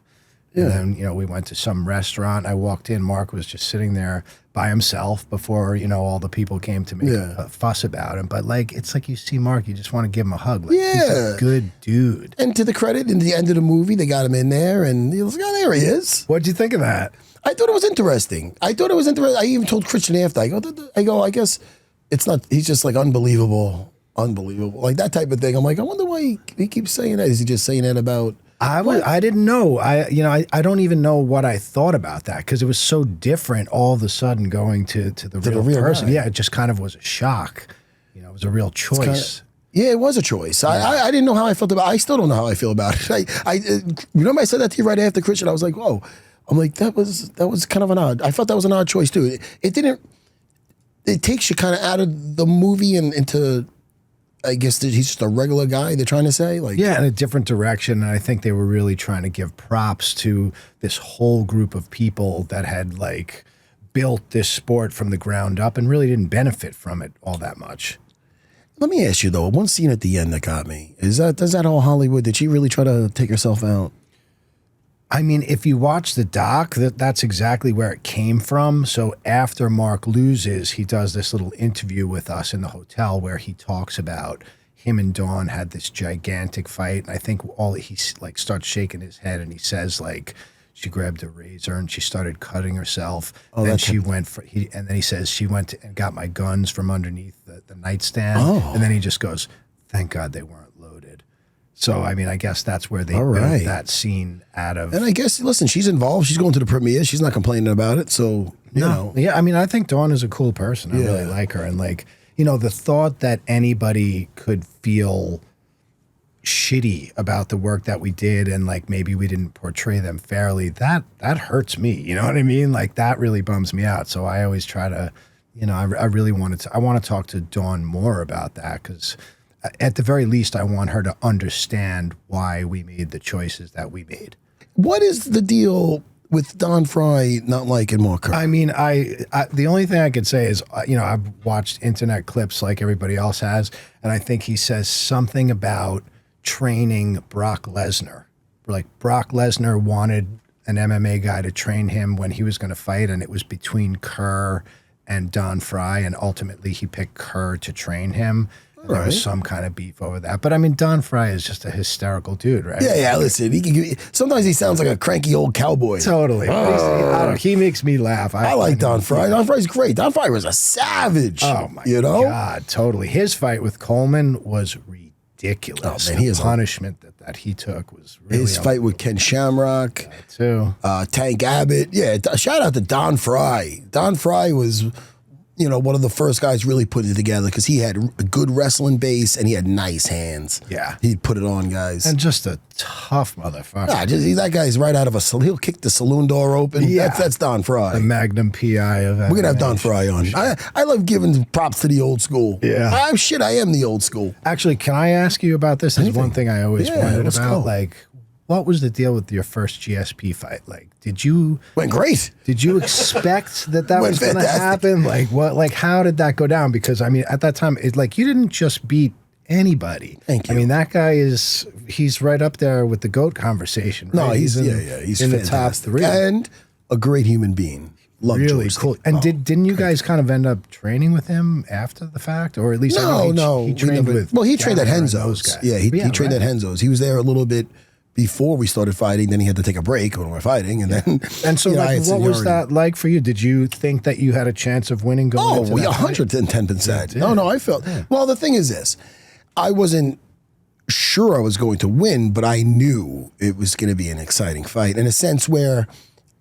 [SPEAKER 2] Yeah. And then, we went to some restaurant. I walked in. Mark was just sitting there by himself before, all the people came to make a fuss about him. But, it's like you see Mark, you just want to give him a hug. Like, he's a good dude.
[SPEAKER 1] And to the credit, in the end of the movie, they got him in there, and he was like, oh, there he is.
[SPEAKER 2] What'd you think of that?
[SPEAKER 1] I thought it was interesting. I even told Christian after, I guess it's not, he's just like unbelievable. Like that type of thing. I'm like, I wonder why he keeps saying that. Is he just saying that about...
[SPEAKER 2] I didn't know. I don't even know what I thought about that because it was so different all of a sudden going to the real person. Guy. Yeah, it just kind of was a shock. It was a real choice.
[SPEAKER 1] It was a choice. Yeah. I didn't know how I felt about it. I still don't know how I feel about it. I I said that to you right after Christian. I was like, whoa. I'm like, that was kind of an odd. I felt that was an odd choice too. It takes you kind of out of the movie and into... I guess that he's just a regular guy, they're trying to say?
[SPEAKER 2] In a different direction. And I think they were really trying to give props to this whole group of people that had, built this sport from the ground up and really didn't benefit from it all that much.
[SPEAKER 1] Let me ask you, though, one scene at the end that got me. Does that all Hollywood? Did she really try to take herself out?
[SPEAKER 2] I mean, if you watch the doc, that's exactly where it came from. So after Mark loses, he does this little interview with us in the hotel where he talks about him and Dawn had this gigantic fight. And I think he starts shaking his head and he says she grabbed a razor and she started cutting herself. Oh, then she went and then he says she went and got my guns from underneath the nightstand. Oh. And then he just goes, thank God they weren't loaded. So, I mean, I guess that's where they built that scene out of.
[SPEAKER 1] And I guess, listen, she's involved. She's going to the premiere. She's not complaining about it. So, you know.
[SPEAKER 2] Yeah, I mean, I think Dawn is a cool person. I really like her. And, the thought that anybody could feel shitty about the work that we did and, maybe we didn't portray them fairly, that hurts me. You know what I mean? That really bums me out. So I always try to, I really want to talk to Dawn more about that because at the very least, I want her to understand why we made the choices that we made.
[SPEAKER 1] What is the deal with Don Frye not liking Mark Ker?
[SPEAKER 2] I mean, the only thing I could say is, I've watched internet clips like everybody else has, and I think he says something about training Brock Lesnar. Brock Lesnar wanted an MMA guy to train him when he was going to fight, and it was between Kerr and Don Frye, and ultimately he picked Kerr to train him. There was some kind of beef over that. But, I mean, Don Frye is just a hysterical dude, right?
[SPEAKER 1] Yeah, listen. Sometimes he sounds like a cranky old cowboy.
[SPEAKER 2] Totally. He makes me laugh.
[SPEAKER 1] I like Don Frye. Don Frye's great. Don Frye was a savage.
[SPEAKER 2] Oh, my God. Totally. His fight with Coleman was ridiculous. Oh, man, the punishment that he took was really
[SPEAKER 1] his fight with Ken Shamrock.
[SPEAKER 2] Too.
[SPEAKER 1] Tank Abbott. Yeah, shout out to Don Frye. Don Frye was... one of the first guys really put it together because he had a good wrestling base and he had nice hands.
[SPEAKER 2] Yeah.
[SPEAKER 1] He'd put it on, guys.
[SPEAKER 2] And just a tough motherfucker.
[SPEAKER 1] That guy's right out of he'll kick the saloon door open. Yeah. That's Don Frye.
[SPEAKER 2] The Magnum PI of that.
[SPEAKER 1] We're going to have Don Frye on. I love giving props to the old school.
[SPEAKER 2] Yeah.
[SPEAKER 1] I am the old school.
[SPEAKER 2] Actually, can I ask you about this? There's one thing I always wondered about. What was the deal with your first GSP fight?
[SPEAKER 1] Went great.
[SPEAKER 2] Did you expect that was going to happen? How did that go down? Because I mean, at that time, you didn't just beat anybody.
[SPEAKER 1] Thank you.
[SPEAKER 2] I mean, that guy he's right up there with the GOAT conversation. Right?
[SPEAKER 1] No, he's in
[SPEAKER 2] the top 3
[SPEAKER 1] and a great human being.
[SPEAKER 2] Really cool. And didn't you guys kind of end up training with him after the fact, or at least
[SPEAKER 1] no?
[SPEAKER 2] He trained with.
[SPEAKER 1] Well, he trained at Renzo's. Yeah, he trained at Renzo's. He was there a little bit before we started fighting. Then he had to take a break when we were fighting, and then
[SPEAKER 2] And so,
[SPEAKER 1] you know, I
[SPEAKER 2] like,
[SPEAKER 1] had
[SPEAKER 2] what was
[SPEAKER 1] seniority.
[SPEAKER 2] that like for you? Did you think that you had a chance of winning going into that fight?
[SPEAKER 1] 110%. No, I felt. Well, the thing is this: I wasn't sure I was going to win, but I knew it was going to be an exciting fight in a sense where,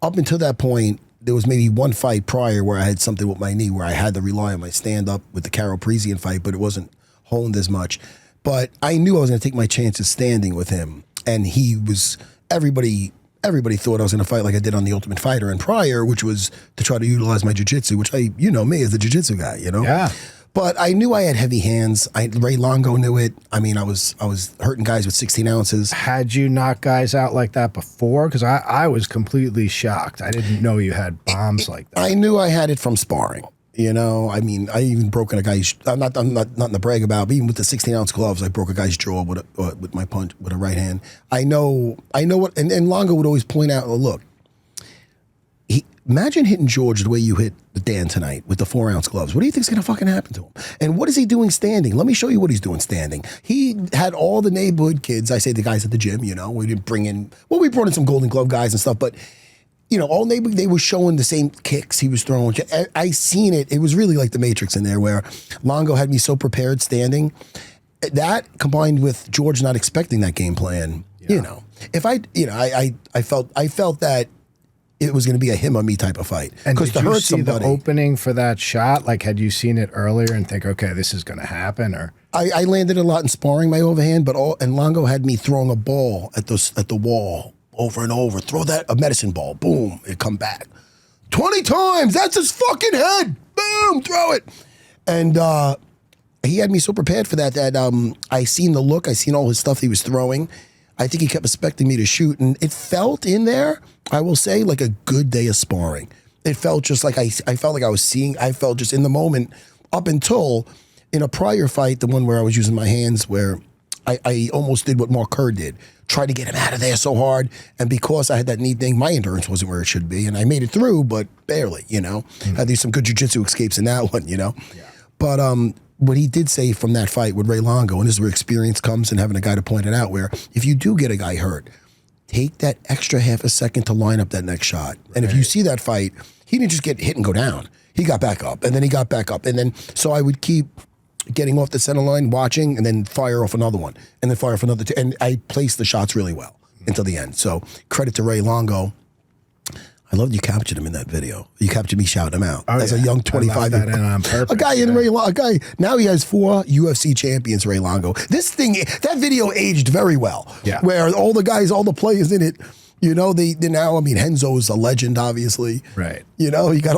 [SPEAKER 1] up until that point, there was maybe one fight prior where I had something with my knee where I had to rely on my stand up with the Carol Parisian fight, but it wasn't honed as much. But I knew I was going to take my chances standing with him, and he was everybody thought I was going to fight like I did on The Ultimate Fighter and prior, which was to try to utilize my jiu-jitsu, which you know me as the jiu-jitsu guy, you know?
[SPEAKER 2] Yeah.
[SPEAKER 1] But I knew I had heavy hands. Ray Longo knew it. I mean, I was hurting guys with 16 ounces.
[SPEAKER 2] Had you knocked guys out like that before? Because I was completely shocked. I didn't know you had bombs like that.
[SPEAKER 1] I knew I had it from sparring. You know, I mean, I even broken a guy's. I'm not nothing to brag about. But even with the 16-ounce gloves, I broke a guy's jaw with my punch with a right hand. I know what. And Longo would always point out, look, imagine hitting George the way you hit Dan tonight with the 4-ounce gloves. What do you think's gonna fucking happen to him? And what is he doing standing? Let me show you what he's doing standing. He had all the neighborhood kids. I say the guys at the gym. You know, we didn't bring in. Well, we brought in some Golden Glove guys and stuff, but. You know, all neighborhood, they were showing the same kicks he was throwing. I seen it. It was really like the Matrix in there where Longo had me so prepared standing. That combined with George not expecting that game plan, you know. If I felt that it was going to be a him or me type of fight.
[SPEAKER 2] And
[SPEAKER 1] did
[SPEAKER 2] did
[SPEAKER 1] to
[SPEAKER 2] you
[SPEAKER 1] hurt
[SPEAKER 2] see
[SPEAKER 1] somebody,
[SPEAKER 2] the opening for that shot? Like, had you seen it earlier and think, okay, this is going to happen? Or
[SPEAKER 1] I landed a lot in sparring my overhand, and Longo had me throwing a ball at the wall. Over and over, throw a medicine ball, boom, it come back 20 times. That's his fucking head, boom, throw it. And he had me so prepared for that I seen the look, I seen all his stuff he was throwing. I think he kept expecting me to shoot, and it felt in there, I will say, like a good day of sparring. It felt just like I felt like I felt just in the moment up until in a prior fight, the one where I was using my hands, where I almost did what Mark Kerr did. Tried to get him out of there so hard. And because I had that knee thing, my endurance wasn't where it should be. And I made it through, but barely, you know. Had these some good jiu-jitsu escapes in that one, you know. Yeah. But what he did say from that fight with Ray Longo, and this is where experience comes and having a guy to point it out, where if you do get a guy hurt, take that extra half a second to line up that next shot. And if you see that fight, he didn't just get hit and go down. He got back up, and then he got back up. And then, so I would keep getting off the center line, watching, and then fire off another one, and then fire off another two. And I placed the shots really well until the end. So credit to Ray Longo. I love you captured him in that video. You captured me shouting him out as a young 25-year-old.
[SPEAKER 2] On purpose.
[SPEAKER 1] A guy in a guy. Now he has 4 UFC champions, Ray Longo. That video aged very well.
[SPEAKER 2] Yeah.
[SPEAKER 1] Where all the guys, all the players in it, you know, they now, I mean, Renzo's a legend, obviously.
[SPEAKER 2] Right.
[SPEAKER 1] You know, you got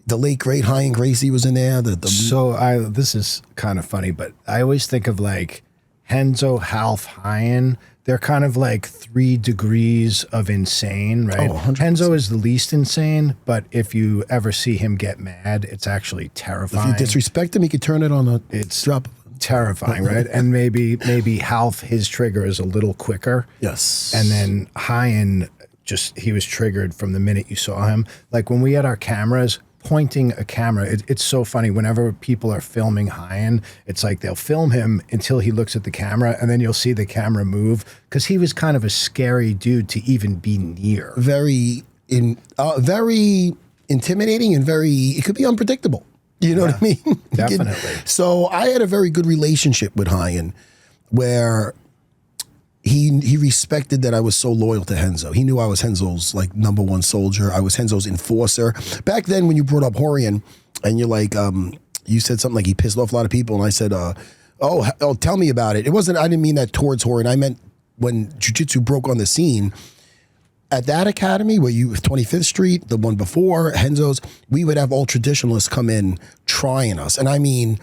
[SPEAKER 1] the late great Horion Gracie was in there.
[SPEAKER 2] So this is kind of funny, but I always think of like Renzo, Half, Horion. They're kind of like 3 degrees of insane, right?
[SPEAKER 1] 100%.
[SPEAKER 2] Renzo is the least insane, but if you ever see him get mad, it's actually terrifying.
[SPEAKER 1] If you disrespect him, he could turn it on
[SPEAKER 2] It's
[SPEAKER 1] drop.
[SPEAKER 2] terrifying, right? And maybe Half, his trigger is a little quicker.
[SPEAKER 1] Yes.
[SPEAKER 2] And then Horion, he was triggered from the minute you saw him. Like when we had our cameras, pointing a camera, it's so funny. Whenever people are filming Horion, it's like they'll film him until he looks at the camera, and then you'll see the camera move, because he was kind of a scary dude to even be near.
[SPEAKER 1] Very intimidating, and it could be unpredictable. You know what I mean?
[SPEAKER 2] Definitely.
[SPEAKER 1] So I had a very good relationship with Horion, where he respected that I was so loyal to Renzo. He knew I was Renzo's like #1 soldier. I was Renzo's enforcer. Back then, when you brought up Horion, and you're like, you said something like he pissed off a lot of people, and I said, oh, tell me about it. It wasn't. I didn't mean that towards Horion. I meant when jiu-jitsu broke on the scene. At that academy, where 25th Street, the one before Renzo's, we would have all traditionalists come in trying us, and I mean,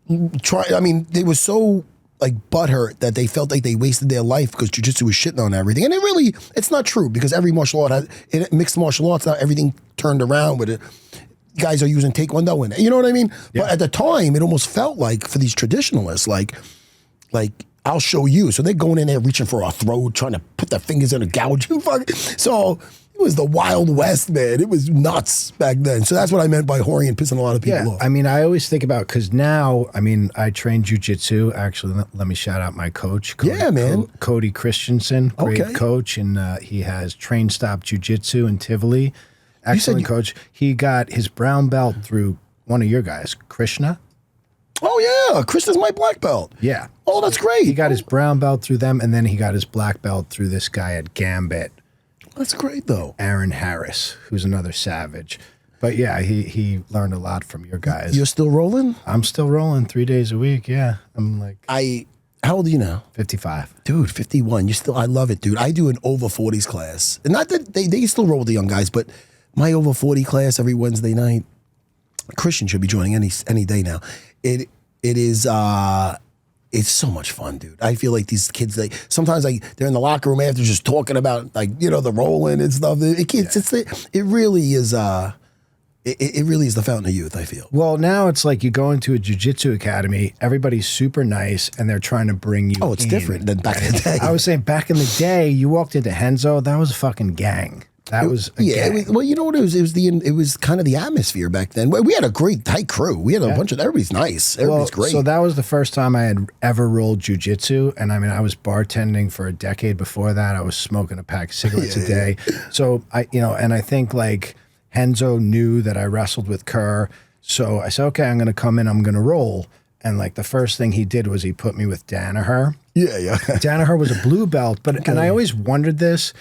[SPEAKER 1] they were so like butthurt that they felt like they wasted their life because jiu-jitsu was shitting on everything. And it's not true, because every martial art mixed martial arts, now everything turned around with it. Guys are using taekwondo in it. You know what I mean? Yeah. But at the time, it almost felt like for these traditionalists, like I'll show you. So they're going in there reaching for our throat, trying to put their fingers in a gouge. So It was the Wild West, man. It was nuts back then. So that's what I meant by Horion pissing a lot of people off.
[SPEAKER 2] I mean, I always think about, because now, I mean, I train jiu-jitsu. Actually, let me shout out my coach. Cody Christensen, great coach, and he has Train Stop Jiu-Jitsu in Tivoli. Excellent coach. He got his brown belt through one of your guys, Krishna.
[SPEAKER 1] Oh, yeah. Krishna's my black belt.
[SPEAKER 2] Yeah.
[SPEAKER 1] Oh, that's great.
[SPEAKER 2] He got his brown belt through them, and then he got his black belt through this guy at Gambit.
[SPEAKER 1] That's great, though.
[SPEAKER 2] Aaron Harris, who's another savage. But yeah, he learned a lot from your guys.
[SPEAKER 1] You're still rolling?
[SPEAKER 2] I'm still rolling 3 days a week. Yeah. I'm like.
[SPEAKER 1] How old are you now?
[SPEAKER 2] 55.
[SPEAKER 1] Dude, 51. I love it, dude. I do an over 40s class. And not that they still roll with the young guys, but my over 40 class every Wednesday night, Christian should be joining any day now. It is it's so much fun, dude. I feel like these kids, sometimes they're in the locker room after just talking about the rolling and stuff. It really is it really is the fountain of youth, I feel.
[SPEAKER 2] Well, now it's like you go into a jiu-jitsu academy, everybody's super nice, and they're trying to bring you
[SPEAKER 1] Oh, it's different than back in the day.
[SPEAKER 2] I was saying back in the day, you walked into Renzo, that was a fucking gang. That was a gang.
[SPEAKER 1] Well, you know what it was? It was kind of the atmosphere back then. We had a great tight crew. We had a bunch of everybody's nice. Everybody's great.
[SPEAKER 2] So that was the first time I had ever rolled jiu-jitsu, and I mean, I was bartending for a decade before that. I was smoking a pack of cigarettes a day. So and I think Renzo knew that I wrestled with Kerr. So I said, okay, I'm going to come in. I'm going to roll. And the first thing he did was he put me with Danaher.
[SPEAKER 1] Yeah.
[SPEAKER 2] Danaher was a blue belt, and I always wondered this.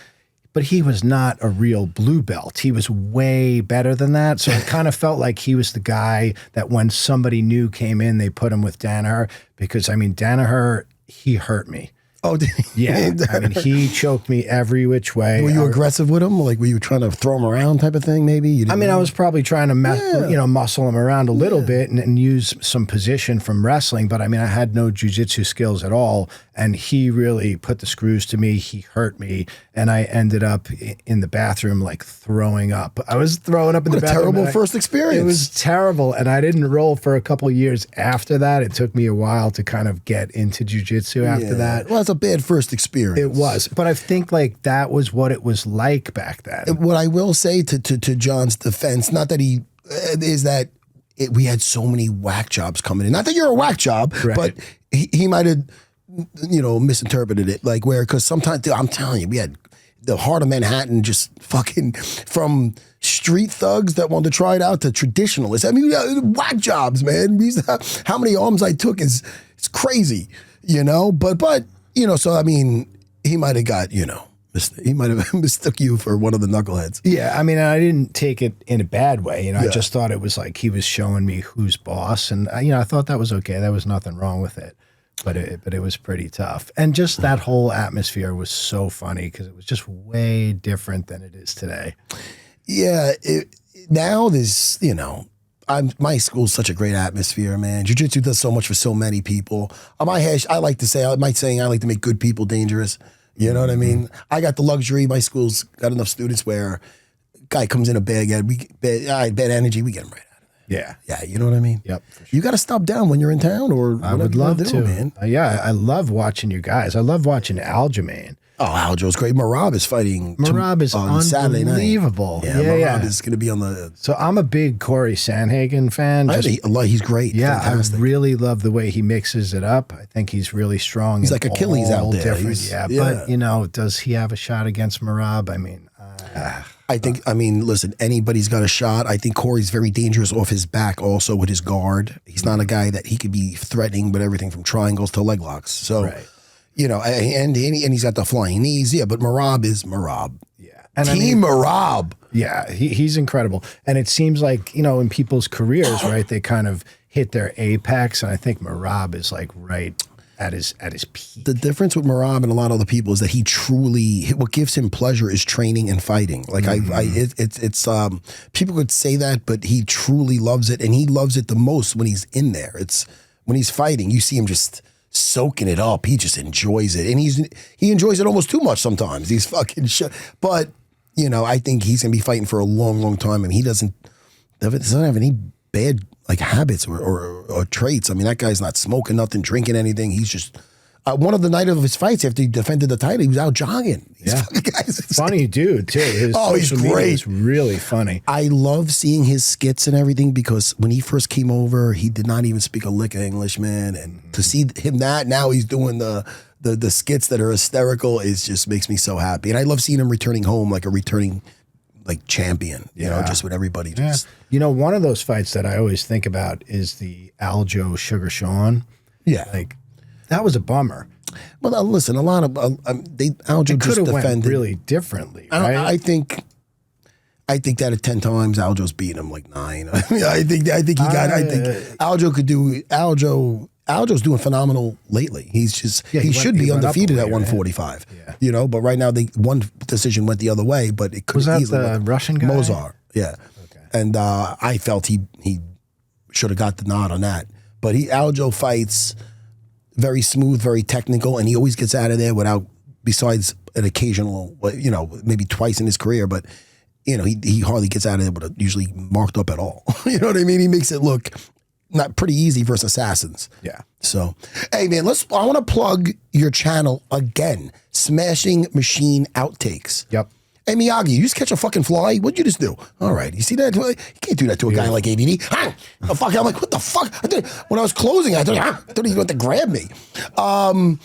[SPEAKER 2] But he was not a real blue belt. He was way better than that. So it kind of felt like he was the guy that when somebody new came in, they put him with Danaher. Because, I mean, Danaher, he hurt me.
[SPEAKER 1] Oh, did he?
[SPEAKER 2] Yeah. I mean, he choked me every which way.
[SPEAKER 1] Were you aggressive with him? Were you trying to throw him around type of thing, maybe?
[SPEAKER 2] I was probably trying to muscle him around a little bit and use some position from wrestling. But, I mean, I had no jiu-jitsu skills at all. And he really put the screws to me. He hurt me. And I ended up in the bathroom, throwing up. I was throwing up in the bathroom.
[SPEAKER 1] Terrible first experience.
[SPEAKER 2] It was terrible. And I didn't roll for a couple of years after that. It took me a while to kind of get into jiu-jitsu after that.
[SPEAKER 1] Well, that's a bad first experience.
[SPEAKER 2] It was. But I think that was what it was like back then.
[SPEAKER 1] What I will say to Jon's defense, not that he is that we had so many whack jobs coming in. Not that you're a whack job, but he might have misinterpreted it. Because sometimes, dude, I'm telling you, we had the heart of Manhattan just fucking from street thugs that wanted to try it out to traditionalists. I mean, whack jobs, man. How many arms I took is crazy, But so I mean, he might have got, he might have mistook you for one of the knuckleheads.
[SPEAKER 2] Yeah, I mean, I didn't take it in a bad way. I just thought it was he was showing me who's boss, and I thought that was okay. There was nothing wrong with it. But it was pretty tough. And just that whole atmosphere was so funny because it was just way different than it is today. Yeah.
[SPEAKER 1] Now there's, my school's such a great atmosphere, man. Jiu-jitsu does so much for so many people. I like to make good people dangerous. You know what I mean? I got the luxury. My school's got enough students where guy comes in a bad energy, we get him right.
[SPEAKER 2] Yeah.
[SPEAKER 1] Yeah, you know what I mean?
[SPEAKER 2] Yep.
[SPEAKER 1] You got to stop down when you're in town or
[SPEAKER 2] I would love to.
[SPEAKER 1] Man.
[SPEAKER 2] I love watching you guys. I love watching Aljamain.
[SPEAKER 1] Oh, Aljo's great. Marab is fighting on Saturday night.
[SPEAKER 2] Unbelievable.
[SPEAKER 1] Yeah, Marab is going to be on the...
[SPEAKER 2] So I'm a big Corey Sandhagen fan.
[SPEAKER 1] He's great.
[SPEAKER 2] Yeah,
[SPEAKER 1] fantastic.
[SPEAKER 2] I really love the way he mixes it up. I think he's really strong.
[SPEAKER 1] He's like Achilles out there.
[SPEAKER 2] But, does he have a shot against Marab? I mean...
[SPEAKER 1] listen, anybody's got a shot. I think Corey's very dangerous off his back also with his guard. He's not a guy that he could be threatening with everything from triangles to leg locks. So, and he's got the flying knees. Yeah, but Marab is Marab.
[SPEAKER 2] Yeah.
[SPEAKER 1] And Marab.
[SPEAKER 2] Yeah, he's incredible. And it seems like, in people's careers, right, they kind of hit their apex. And I think Marab is right at his peak.
[SPEAKER 1] The difference with Marab and a lot of other people is that he truly, what gives him pleasure is training and fighting. People could say that, but he truly loves it, and he loves it the most when he's in there. It's when he's fighting, you see him just soaking it up. He just enjoys it, and he enjoys it almost too much sometimes. He's fucking shit. But I think he's gonna be fighting for a long, long time, and he doesn't have any bad habits or traits. I mean, that guy's not smoking nothing, drinking anything. He's just one of the night of his fights after he defended the title, he was out jogging. These
[SPEAKER 2] Yeah.
[SPEAKER 1] fucking guys.
[SPEAKER 2] Funny dude too. His
[SPEAKER 1] He's
[SPEAKER 2] social media
[SPEAKER 1] great.
[SPEAKER 2] is really funny.
[SPEAKER 1] I love seeing his skits and everything because when he first came over, he did not even speak a lick of English, man. And to see him now he's doing the skits that are hysterical is just makes me so happy. And I love seeing him returning home like a returning like champion, you know, just with everybody just.
[SPEAKER 2] You know, one of those fights that I always think about is the Aljo Sugar Sean.
[SPEAKER 1] Yeah.
[SPEAKER 2] Like that was a bummer.
[SPEAKER 1] Well, listen, a lot of Aljo
[SPEAKER 2] It
[SPEAKER 1] just
[SPEAKER 2] could have went
[SPEAKER 1] defended
[SPEAKER 2] really differently, right?
[SPEAKER 1] I think that at 10 times Aljo's beating him like 9. I mean, I think Aljo could do Aljo's doing phenomenal lately. He's just he should be undefeated at 145.
[SPEAKER 2] Yeah.
[SPEAKER 1] You know, but right now one decision went the other way, but it could
[SPEAKER 2] Was that
[SPEAKER 1] easily
[SPEAKER 2] the Russian guy?
[SPEAKER 1] Mozart. Yeah.
[SPEAKER 2] Okay.
[SPEAKER 1] And I felt he should have got the nod on that. But Aljo fights very smooth, very technical, and he always gets out of there without, besides an occasional, you know, maybe twice in his career, but, you know, he hardly gets out of there but usually marked up at all. You know what I mean? He makes it look not pretty easy versus assassins.
[SPEAKER 2] Yeah.
[SPEAKER 1] So, hey, man, I want to plug your channel again, Smashing Machine Outtakes.
[SPEAKER 2] Yep.
[SPEAKER 1] Hey, Miyagi, you just catch a fucking fly? What'd you just do? All right. You see that? You can't do that to a guy like ABD. The fuck? I'm like, what the fuck? When I was closing, I thought he went to grab me. I'm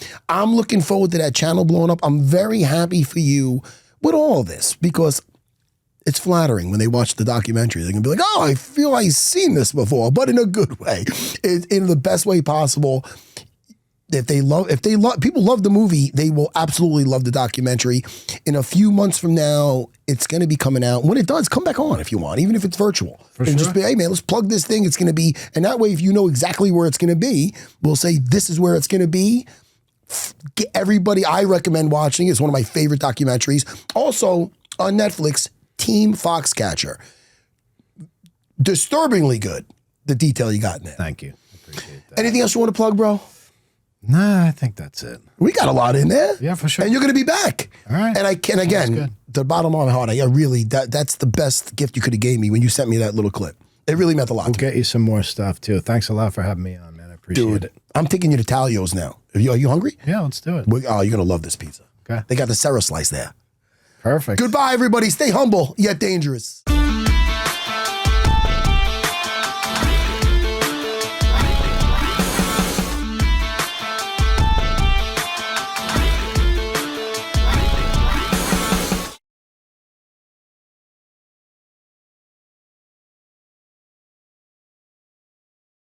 [SPEAKER 1] looking forward to that channel blowing up. I'm very happy for you with all this because it's flattering when they watch the documentary. They're going to be like, oh, I feel I've seen this before, but in a good way, in the best way possible. If people love the movie, they will absolutely love the documentary. In a few months from now, it's going to be coming out. When it does, come back on if you want, even if it's virtual. And just be, hey man, let's plug this thing. It's going to be, and that way, if you know exactly where it's going to be, we'll say this is where it's going to be. Get everybody, I recommend watching. It's one of my favorite documentaries. Also on Netflix, Team Foxcatcher. Disturbingly good. The detail you got in there.
[SPEAKER 2] Thank you. Appreciate that.
[SPEAKER 1] Anything else you want to plug, bro?
[SPEAKER 2] Nah, I think that's it.
[SPEAKER 1] We got a lot in there.
[SPEAKER 2] Yeah, for sure.
[SPEAKER 1] And you're going to be back.
[SPEAKER 2] All right.
[SPEAKER 1] And again, the bottom of my heart, I really, that's the best gift you could have gave me when you sent me that little clip. It really meant a lot.
[SPEAKER 2] We'll get you some more stuff too. Thanks a lot for having me on, man. I appreciate it.
[SPEAKER 1] I'm taking you to Talio's now. Are you hungry?
[SPEAKER 2] Yeah, let's do it.
[SPEAKER 1] Oh, you're going to love this pizza.
[SPEAKER 2] Okay.
[SPEAKER 1] They got the Serra slice there.
[SPEAKER 2] Perfect.
[SPEAKER 1] Goodbye, everybody. Stay humble, yet dangerous.